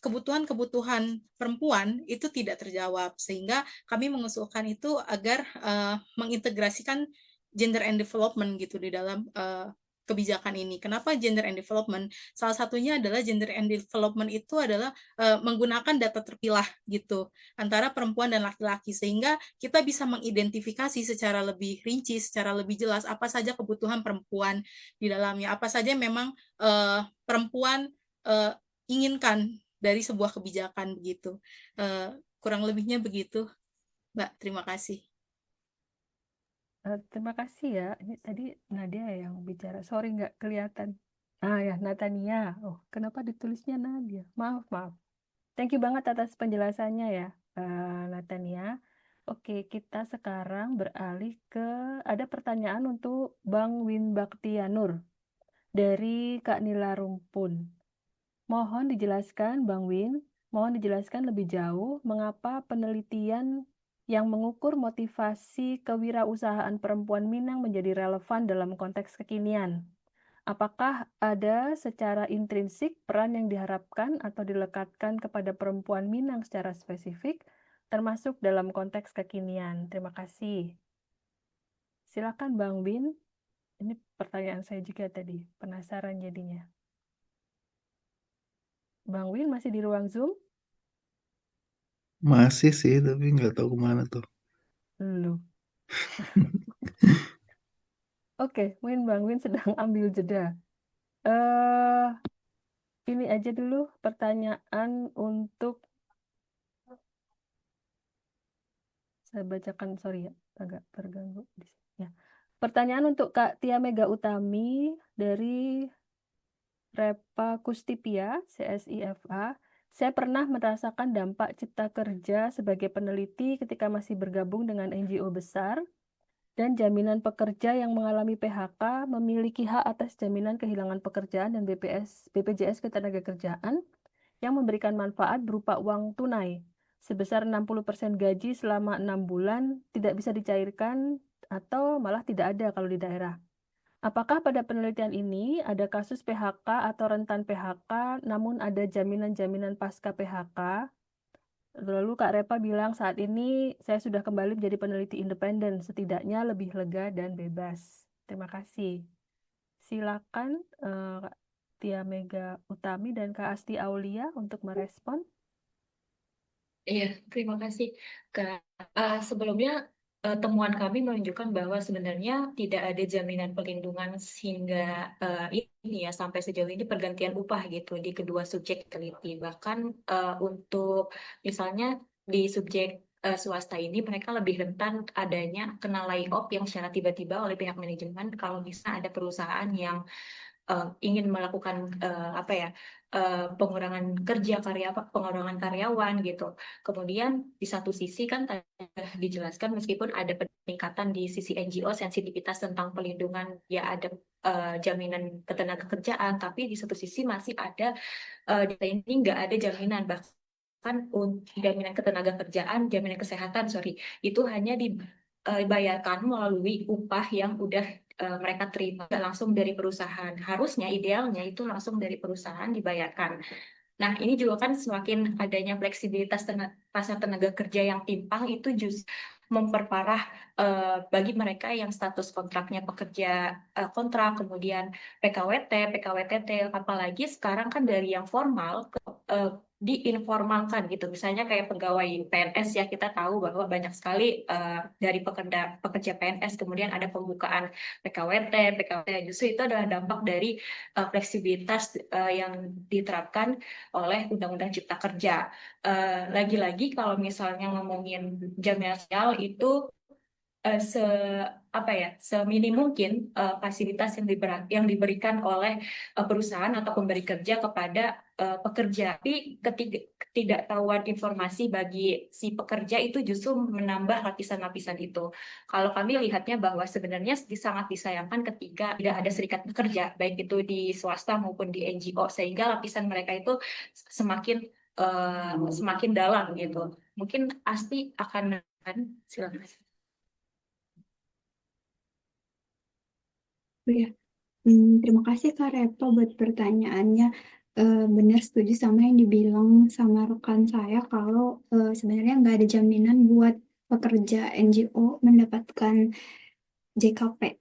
kebutuhan-kebutuhan perempuan itu tidak terjawab, sehingga kami mengusulkan itu agar mengintegrasikan gender and development gitu di dalam kebijakan ini. Kenapa gender and development? Salah satunya adalah gender and development itu adalah menggunakan data terpilah gitu antara perempuan dan laki-laki, sehingga kita bisa mengidentifikasi secara lebih rinci, secara lebih jelas apa saja kebutuhan perempuan di dalamnya, apa saja memang perempuan inginkan dari sebuah kebijakan begitu. Kurang lebihnya begitu, Mbak. Terima kasih. Terima kasih ya. Ini tadi Nadia yang bicara. Sorry nggak kelihatan. Ah ya, Natania. Oh, kenapa ditulisnya Nadia? Maaf, maaf. Thank you banget atas penjelasannya ya, Natania. Oke, kita sekarang beralih ke ada pertanyaan untuk Bang Win Baktianur dari Kak Nila Rumpun. Mohon dijelaskan, Bang Win, mohon dijelaskan lebih jauh mengapa penelitian yang mengukur motivasi kewirausahaan perempuan Minang menjadi relevan dalam konteks kekinian. Apakah ada secara intrinsik peran yang diharapkan atau dilekatkan kepada perempuan Minang secara spesifik, termasuk dalam konteks kekinian? Terima kasih. Silakan Bang Win. Ini pertanyaan saya juga tadi, penasaran jadinya. Bang Win masih di ruang Zoom? Masih sih, tapi nggak tahu kemana tuh. Lu. Oke, mungkin Bang Win sedang ambil jeda. Ini aja dulu pertanyaan untuk saya bacakan, sorry ya, agak terganggu di sini. Ya. Pertanyaan untuk Kak Tia Mega Utami dari Repa Kustipia, CSIFA. Saya pernah merasakan dampak cipta kerja sebagai peneliti ketika masih bergabung dengan NGO besar, dan jaminan pekerja yang mengalami PHK memiliki hak atas jaminan kehilangan pekerjaan dan BPJS Ketenagakerjaan yang memberikan manfaat berupa uang tunai sebesar 60% gaji selama 6 bulan, tidak bisa dicairkan atau malah tidak ada kalau di daerah. Apakah pada penelitian ini ada kasus PHK atau rentan PHK, namun ada jaminan-jaminan pasca PHK? Lalu Kak Repa bilang saat ini saya sudah kembali menjadi peneliti independen, setidaknya lebih lega dan bebas. Terima kasih. Silakan Kak Tia Mega Utami dan Kak Asti Aulia untuk merespon. Iya, terima kasih, Kak. Sebelumnya, temuan kami menunjukkan bahwa sebenarnya tidak ada jaminan perlindungan sehingga ini ya sampai sejauh ini pergantian upah gitu di kedua subjek teliti. Bahkan untuk misalnya di subjek swasta ini mereka lebih rentan adanya kena layoff yang secara tiba-tiba oleh pihak manajemen kalau bisa ada perusahaan yang ingin melakukan pengurangan karyawan gitu. Kemudian di satu sisi kan tadi dijelaskan meskipun ada peningkatan di sisi NGO sensitivitas tentang pelindungan ya ada jaminan ketenagakerjaan, tapi di satu sisi masih ada di ini nggak ada jaminan bahkan untuk jaminan ketenagakerjaan, jaminan kesehatan, itu hanya dibayarkan melalui upah yang udah mereka terima langsung dari perusahaan. Harusnya idealnya itu langsung dari perusahaan dibayarkan. Nah, ini juga kan semakin adanya fleksibilitas pasar tenaga kerja yang timpang itu justru memperparah bagi mereka yang status kontraknya pekerja kontrak, kemudian PKWT, PKWTT, apalagi sekarang kan dari yang formal ke diinformalkan gitu. Misalnya kayak pegawai PNS ya, kita tahu bahwa banyak sekali dari pekerja PNS kemudian ada pembukaan PKWT, PKWT. Justru itu adalah dampak dari fleksibilitas yang diterapkan oleh Undang-Undang Cipta Kerja. Lagi-lagi kalau misalnya ngomongin jaminan sosial itu seminim mungkin fasilitas yang diberikan oleh perusahaan atau pemberi kerja kepada pekerja. Tapi ketidaktahuan informasi bagi si pekerja itu justru menambah lapisan-lapisan itu. Kalau kami lihatnya bahwa sebenarnya sangat disayangkan ketika tidak ada serikat pekerja, baik itu di swasta maupun di NGO, sehingga lapisan mereka itu semakin dalam gitu. Mungkin Asti akan silakan. Ya. Terima kasih Kak Repa buat pertanyaannya. Benar setuju sama yang dibilang sama rekan saya kalau sebenarnya nggak ada jaminan buat pekerja NGO mendapatkan JKP.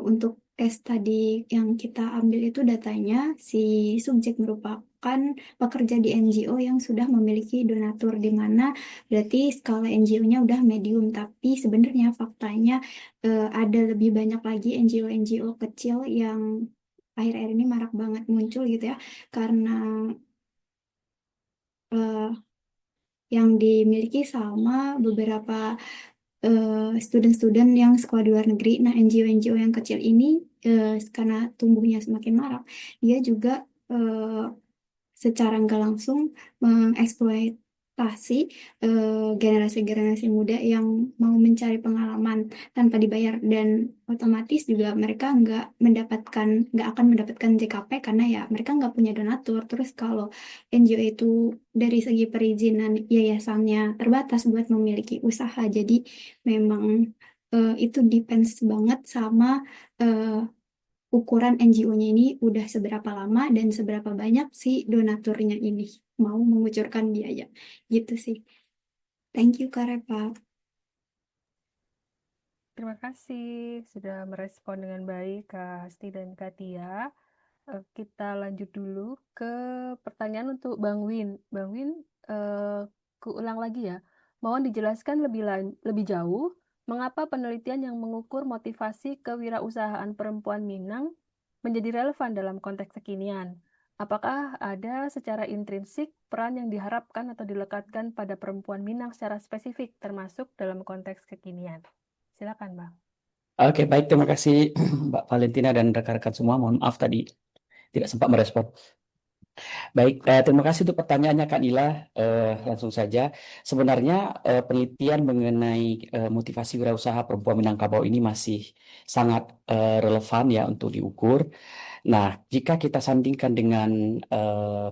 Untuk tes tadi yang kita ambil itu datanya, si subjek merupakan pekerja di NGO yang sudah memiliki donatur, di mana berarti skala NGO-nya udah medium, tapi sebenarnya faktanya ada lebih banyak lagi NGO-NGO kecil yang akhir-akhir ini marak banget muncul gitu ya, karena yang dimiliki sama beberapa student-student yang sekolah di luar negeri. Nah, NGO-NGO yang kecil ini karena tumbuhnya semakin marak, dia juga secara nggak langsung mengeksploitasi generasi-generasi muda yang mau mencari pengalaman tanpa dibayar, dan otomatis juga mereka nggak akan mendapatkan JKP karena ya mereka nggak punya donatur. Terus kalau NGO itu dari segi perizinan yayasannya terbatas buat memiliki usaha, jadi memang itu depends banget sama ukuran NGO-nya ini udah seberapa lama dan seberapa banyak si donaturnya ini mau mengucurkan biaya. Gitu sih. Thank you Kak Repa. Terima kasih sudah merespon dengan baik Kak Hasti dan Kak Tia. Kita lanjut dulu ke pertanyaan untuk Bang Win. Bang Win, kuulang lagi ya. Mohon dijelaskan lebih jauh mengapa penelitian yang mengukur motivasi kewirausahaan perempuan Minang menjadi relevan dalam konteks kekinian. Apakah ada secara intrinsik peran yang diharapkan atau dilekatkan pada perempuan Minang secara spesifik termasuk dalam konteks kekinian? Silakan, Bang. Oke, baik. Terima kasih Mbak Valentina dan rekan-rekan semua. Mohon maaf tadi tidak sempat merespon. Baik, terima kasih untuk pertanyaannya Kak Nila. Langsung saja, sebenarnya penelitian mengenai motivasi wirausaha perempuan Minangkabau ini masih sangat relevan ya untuk diukur. Nah, jika kita sandingkan dengan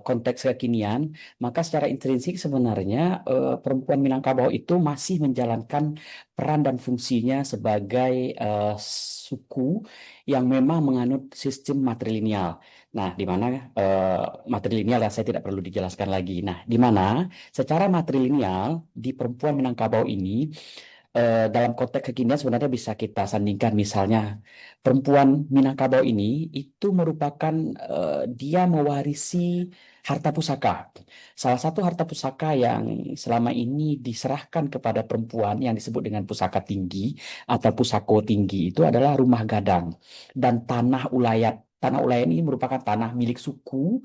konteks kekinian, maka secara intrinsik sebenarnya perempuan Minangkabau itu masih menjalankan peran dan fungsinya sebagai suku yang memang menganut sistem matrilineal. Nah, di mana matrilineal ya saya tidak perlu dijelaskan lagi. Nah, di mana secara matrilineal di perempuan Minangkabau ini dalam konteks kekinian sebenarnya bisa kita sandingkan, misalnya perempuan Minangkabau ini itu merupakan dia mewarisi harta pusaka. Salah satu harta pusaka yang selama ini diserahkan kepada perempuan yang disebut dengan pusaka tinggi atau pusako tinggi itu adalah rumah gadang dan tanah ulayat. Tanah ulayat ini merupakan tanah milik suku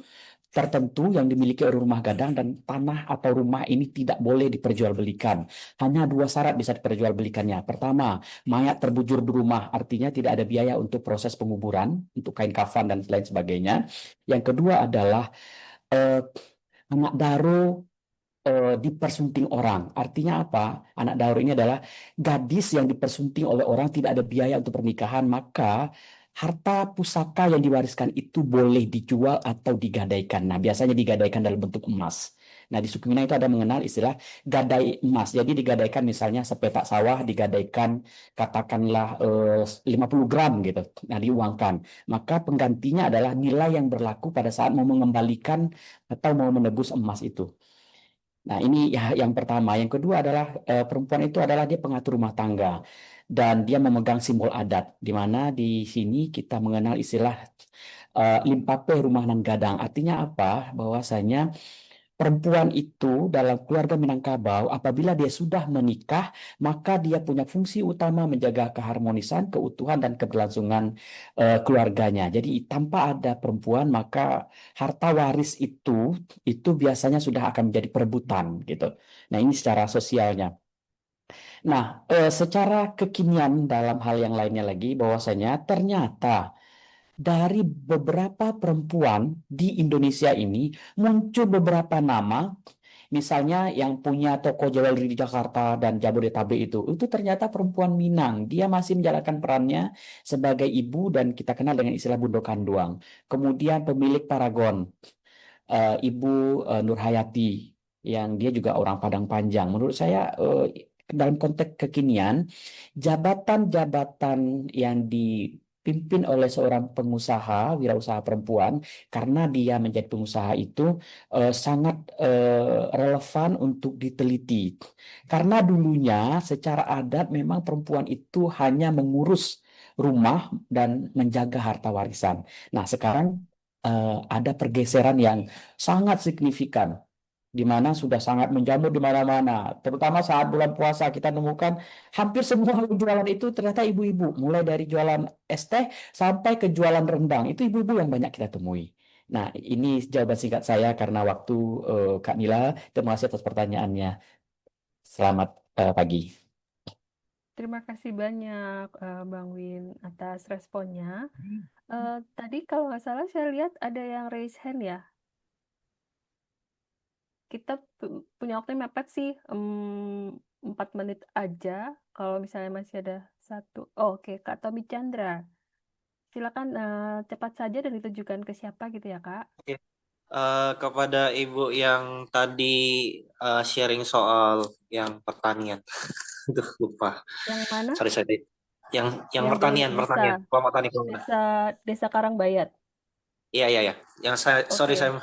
tertentu yang dimiliki oleh rumah gadang, dan tanah atau rumah ini tidak boleh diperjualbelikan. Hanya 2 syarat bisa diperjualbelikannya. Pertama, mayat terbujur di rumah, artinya tidak ada biaya untuk proses penguburan, untuk kain kafan dan lain sebagainya. Yang kedua adalah anak daro dipersunting orang. Artinya apa? Anak daro ini adalah gadis yang dipersunting oleh orang, tidak ada biaya untuk pernikahan, maka harta pusaka yang diwariskan itu boleh dijual atau digadaikan. Nah, biasanya digadaikan dalam bentuk emas. Nah, di suku Minang itu ada mengenal istilah gadai emas. Jadi digadaikan misalnya sepetak sawah digadaikan katakanlah 50 gram gitu. Nah, diuangkan. Maka penggantinya adalah nilai yang berlaku pada saat mau mengembalikan atau mau menebus emas itu. Nah, ini ya yang pertama. Yang kedua adalah perempuan itu adalah dia pengatur rumah tangga dan dia memegang simbol adat, di mana di sini kita mengenal istilah limpape rumah nan gadang. Artinya apa? Bahwasanya perempuan itu dalam keluarga Minangkabau, apabila dia sudah menikah, maka dia punya fungsi utama menjaga keharmonisan, keutuhan, dan keberlangsungan keluarganya. Jadi tanpa ada perempuan, maka harta waris itu biasanya sudah akan menjadi perebutan gitu. Nah, ini secara sosialnya. Nah, secara kekinian dalam hal yang lainnya lagi, bahwasanya ternyata dari beberapa perempuan di Indonesia ini muncul beberapa nama, misalnya yang punya toko jewelry di Jakarta dan Jabodetabek itu ternyata perempuan Minang. Dia masih menjalankan perannya sebagai ibu dan kita kenal dengan istilah Bundo Kanduang. Kemudian pemilik Paragon, Ibu Nurhayati, yang dia juga orang Padang Panjang. Menurut saya dalam konteks kekinian, jabatan-jabatan yang dipimpin oleh seorang pengusaha, wirausaha perempuan, karena dia menjadi pengusaha itu sangat relevan untuk diteliti. Karena dulunya secara adat memang perempuan itu hanya mengurus rumah dan menjaga harta warisan. Nah, sekarang ada pergeseran yang sangat signifikan, di mana sudah sangat menjamur di mana-mana. Terutama saat bulan puasa kita nemukan hampir semua yang jualan itu ternyata ibu-ibu, mulai dari jualan es teh sampai ke jualan rendang. Itu ibu-ibu yang banyak kita temui. Nah, ini jawaban singkat saya karena waktu Kak Nila. Terima kasih atas pertanyaannya. Selamat pagi. Terima kasih banyak Bang Win atas responnya. Tadi kalau nggak salah saya lihat ada yang raise hand ya. Kita punya waktu yang mepet sih, 4 menit aja. Kalau misalnya masih ada satu. Oh, oke, Kak Tommy Chandra. Silakan cepat saja dan ditujukan ke siapa gitu ya, Kak. Oke. Kepada Ibu yang tadi sharing soal yang pertanian. Aduh, lupa. Yang mana? Sorry. Yang Yang pertanian, kelompok tani kelompok. Desa Karangbayat. Iya. Yang sorry, Oke. saya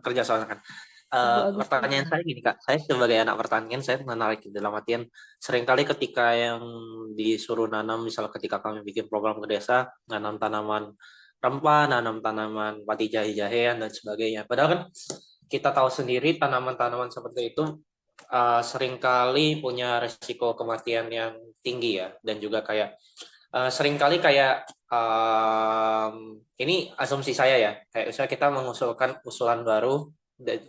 kerja soalnya kan. Ibu Pertanyaan Agustina. saya gini Kak, saya sebagai anak pertanian saya menarik dalam artian seringkali ketika yang disuruh nanam, misal ketika kami bikin program ke desa, nanam tanaman rempah, nanam tanaman pati jahe-jahean dan sebagainya. Padahal kan kita tahu sendiri tanaman-tanaman seperti itu seringkali punya resiko kematian yang tinggi ya, dan juga kayak seringkali kayak ini asumsi saya ya, kayak misalnya kita mengusulkan usulan baru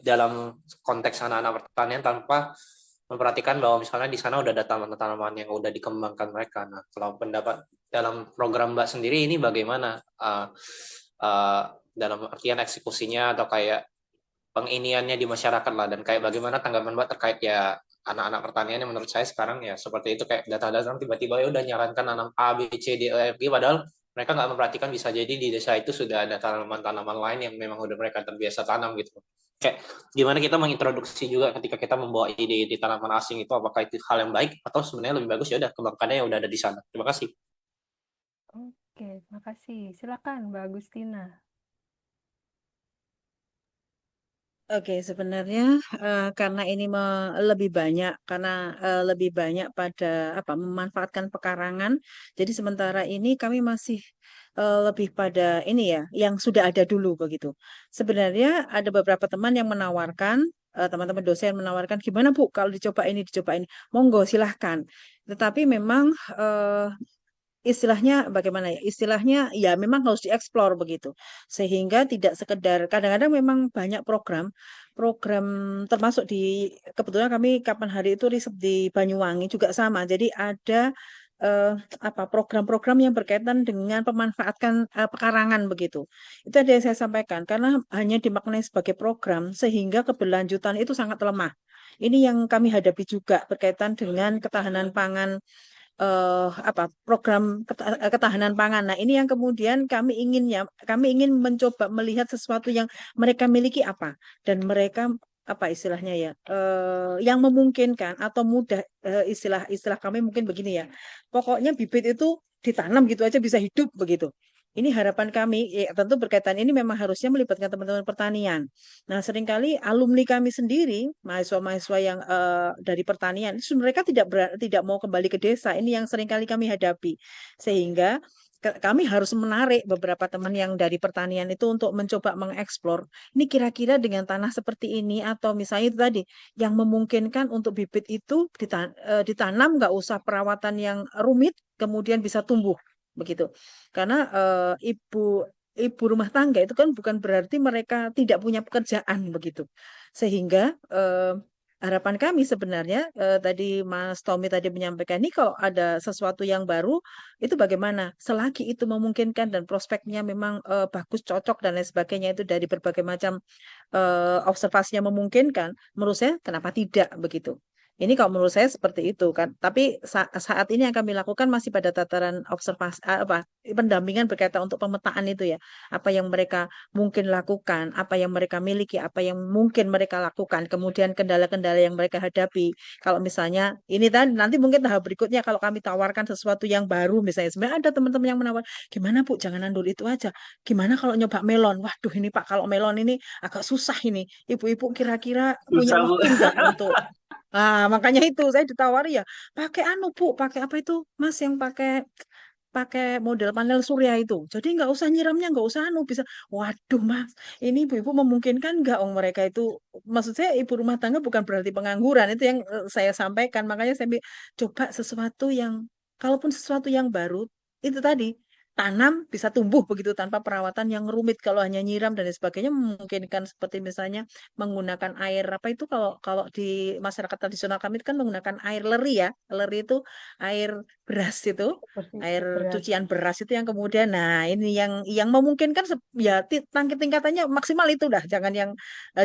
dalam konteks anak-anak pertanian tanpa memperhatikan bahwa misalnya di sana udah ada tanaman-tanaman yang udah dikembangkan mereka. Nah, kalau pendapat dalam program Mbak sendiri ini bagaimana dalam artian eksekusinya atau kayak penginiannya di masyarakat lah, dan kayak bagaimana tanggapan Mbak terkait ya anak-anak pertanian yang menurut saya sekarang ya seperti itu, kayak data-data tiba-tiba ya udah nyarankan nanam A, B, C, D, E, F, G, padahal mereka nggak memperhatikan bisa jadi di desa itu sudah ada tanaman-tanaman lain yang memang udah mereka terbiasa tanam gitu. Kayak gimana kita mengintroduksi juga ketika kita membawa ide-ide tanaman asing itu, apakah itu hal yang baik atau sebenarnya lebih bagus ya udah kembangkannya yang udah ada di sana. Terima kasih. Oke, terima kasih. Silakan Mbak Agustina. Oke, sebenarnya karena ini lebih banyak pada memanfaatkan pekarangan. Jadi sementara ini kami masih lebih pada ini ya, yang sudah ada dulu begitu. Sebenarnya ada beberapa teman yang menawarkan, teman-teman dosen menawarkan, gimana Bu kalau dicoba ini, monggo silahkan. Tetapi memang istilahnya bagaimana ya? Istilahnya ya memang harus dieksplor begitu. Sehingga tidak sekedar, kadang-kadang memang banyak program termasuk kebetulan kami kapan hari itu riset di Banyuwangi juga sama. Jadi ada program-program yang berkaitan dengan pemanfaatkan pekarangan begitu. Itu ada yang saya sampaikan karena hanya dimaknai sebagai program sehingga keberlanjutan itu sangat lemah. Ini yang kami hadapi juga berkaitan dengan ketahanan pangan program ketahanan pangan. Nah, ini yang kemudian kami ingin mencoba melihat sesuatu yang mereka miliki apa dan mereka apa istilahnya ya, yang memungkinkan atau mudah, istilah kami mungkin begini ya. Pokoknya bibit itu ditanam gitu aja bisa hidup begitu. Ini harapan kami, ya, tentu berkaitan ini memang harusnya melibatkan teman-teman pertanian. Nah, seringkali alumni kami sendiri, mahasiswa-mahasiswa yang dari pertanian, mereka tidak mau kembali ke desa. Ini yang seringkali kami hadapi. Sehingga kami harus menarik beberapa teman yang dari pertanian itu untuk mencoba mengeksplor. Ini kira-kira dengan tanah seperti ini atau misalnya itu tadi yang memungkinkan untuk bibit itu ditanam, nggak usah perawatan yang rumit, kemudian bisa tumbuh begitu. Karena ibu rumah tangga itu kan bukan berarti mereka tidak punya pekerjaan begitu. Sehingga harapan kami sebenarnya tadi Mas Tommy tadi menyampaikan ini kalau ada sesuatu yang baru itu bagaimana selagi itu memungkinkan dan prospeknya memang bagus cocok dan lain sebagainya itu dari berbagai macam observasinya memungkinkan, menurut saya kenapa tidak begitu. Ini kalau menurut saya seperti itu kan. Tapi saat ini yang kami lakukan masih pada tataran observasi pendampingan berkaitan untuk pemetaan itu ya. Apa yang mereka mungkin lakukan, apa yang mereka miliki, apa yang mungkin mereka lakukan, kemudian kendala-kendala yang mereka hadapi. Kalau misalnya ini tadi nanti mungkin tahap berikutnya kalau kami tawarkan sesuatu yang baru misalnya sebenarnya ada teman-teman yang menawar, gimana Bu, jangan nandur itu aja. Gimana kalau nyoba melon? Waduh ini Pak, kalau melon ini agak susah ini. Ibu-ibu kira-kira punya Susah, Bu. waktu nggak untuk makanya itu saya ditawari ya, pakai anu Bu, pakai apa itu Mas yang pakai pakai model panel surya itu. Jadi nggak usah nyiramnya, nggak usah anu bisa. Waduh Mas, ini ibu-ibu memungkinkan nggak? Mereka itu, maksud saya ibu rumah tangga bukan berarti pengangguran. Itu yang saya sampaikan. Makanya saya coba sesuatu yang, kalaupun sesuatu yang baru, itu tadi tanam bisa tumbuh begitu tanpa perawatan yang rumit. Kalau hanya nyiram dan lain sebagainya memungkinkan seperti misalnya menggunakan air apa itu kalau kalau di masyarakat tradisional kami itu kan menggunakan air leri ya. Leri itu air beras itu, air Beras. cucian beras itu yang kemudian, nah ini yang memungkinkan ya tangki tingkatannya maksimal itu dah, jangan yang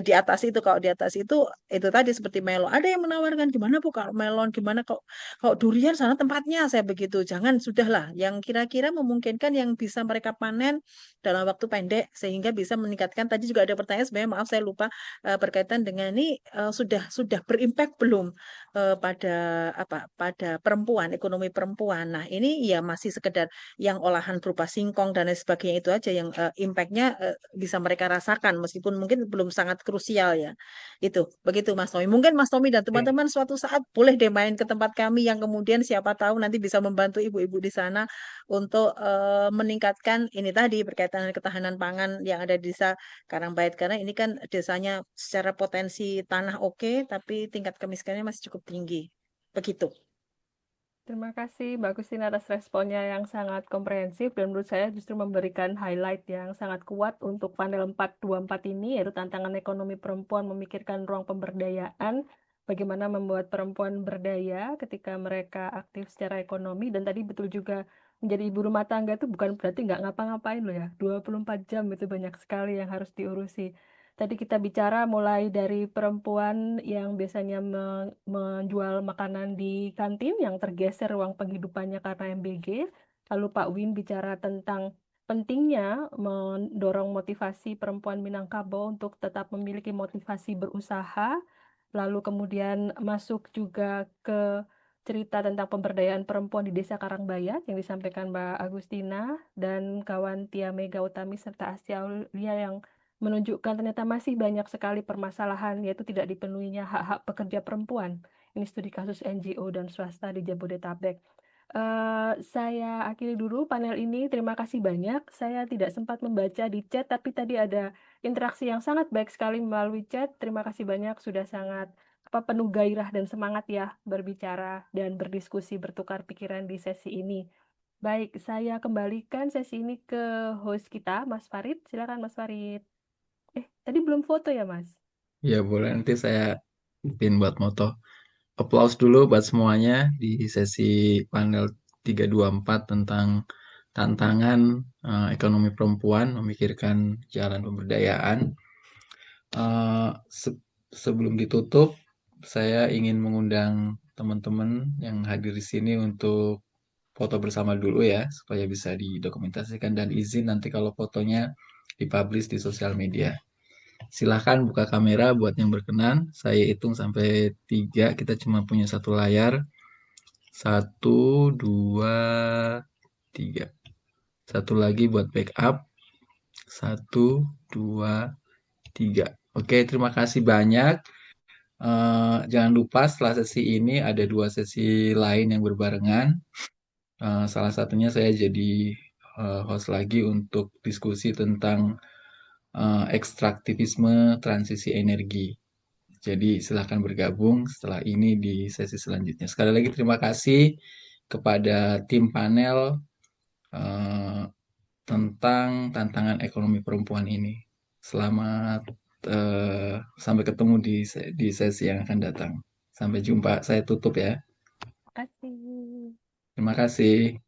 di atas itu. Kalau di atas itu tadi seperti melon. Ada yang menawarkan gimana Bu kalau melon, gimana kok kalau durian sana tempatnya saya begitu. Jangan, sudahlah yang kira-kira memungkinkan yang bisa mereka panen dalam waktu pendek sehingga bisa meningkatkan. Tadi juga ada pertanyaan sebenarnya, maaf saya lupa, berkaitan dengan ini, sudah berimpact belum pada pada perempuan, ekonomi perempuan. Nah, ini ya masih sekedar yang olahan berupa singkong dan lain sebagainya itu aja yang impact-nya bisa mereka rasakan meskipun mungkin belum sangat krusial ya. Itu begitu Mas Tommy. Mungkin Mas Tommy dan teman-teman suatu saat boleh deh main ke tempat kami yang kemudian siapa tahu nanti bisa membantu ibu-ibu di sana untuk meningkatkan ini tadi berkaitan dengan ketahanan pangan yang ada di desa Karangbayat, karena ini kan desanya secara potensi tanah oke, tapi tingkat kemiskinannya masih cukup tinggi. Begitu. Terima kasih Mbak Christine atas responnya yang sangat komprehensif dan menurut saya justru memberikan highlight yang sangat kuat untuk panel 424 ini, yaitu tantangan ekonomi perempuan memikirkan ruang pemberdayaan, bagaimana membuat perempuan berdaya ketika mereka aktif secara ekonomi. Dan tadi betul juga, menjadi ibu rumah tangga itu bukan berarti nggak ngapa-ngapain loh ya, 24 jam itu banyak sekali yang harus diurusi. Tadi kita bicara mulai dari perempuan yang biasanya menjual makanan di kantin yang tergeser ruang penghidupannya karena MBG. Lalu Pak Win bicara tentang pentingnya mendorong motivasi perempuan Minangkabau untuk tetap memiliki motivasi berusaha. Lalu kemudian masuk juga ke cerita tentang pemberdayaan perempuan di Desa Karangbayat yang disampaikan Mbak Agustina dan kawan Tia Mega Utami serta Astia Aulia yang menunjukkan ternyata masih banyak sekali permasalahan, yaitu tidak dipenuhinya hak-hak pekerja perempuan. Ini studi kasus NGO dan swasta di Jabodetabek. Saya akhiri dulu panel ini. Terima kasih banyak. Saya tidak sempat membaca di chat, tapi tadi ada interaksi yang sangat baik sekali melalui chat. Terima kasih banyak, sudah sangat penuh gairah dan semangat ya berbicara dan berdiskusi, bertukar pikiran di sesi ini. Baik, saya kembalikan sesi ini ke host kita, Mas Farid. Silakan Mas Farid. Tadi belum foto ya, Mas? Ya boleh, nanti saya pin buat moto. Applause dulu buat semuanya di sesi panel 324 tentang tantangan ekonomi perempuan memikirkan jalan pemberdayaan. Sebelum ditutup, saya ingin mengundang teman-teman yang hadir di sini untuk foto bersama dulu ya, supaya bisa didokumentasikan dan izin nanti kalau fotonya dipublish di sosial media. Silahkan buka kamera buat yang berkenan. Saya hitung sampai 3, kita cuma punya satu layar. 1, 2, 3. Satu lagi buat backup. 1, 2, 3. Oke, terima kasih banyak. Jangan lupa setelah sesi ini ada 2 sesi lain yang berbarengan. Salah satunya saya jadi host lagi untuk diskusi tentang ekstraktivisme transisi energi. Jadi silahkan bergabung setelah ini di sesi selanjutnya. Sekali lagi terima kasih kepada tim panel tentang tantangan ekonomi perempuan ini. Selamat sampai ketemu di sesi yang akan datang. Sampai jumpa. Saya tutup ya. Terima kasih. Terima kasih.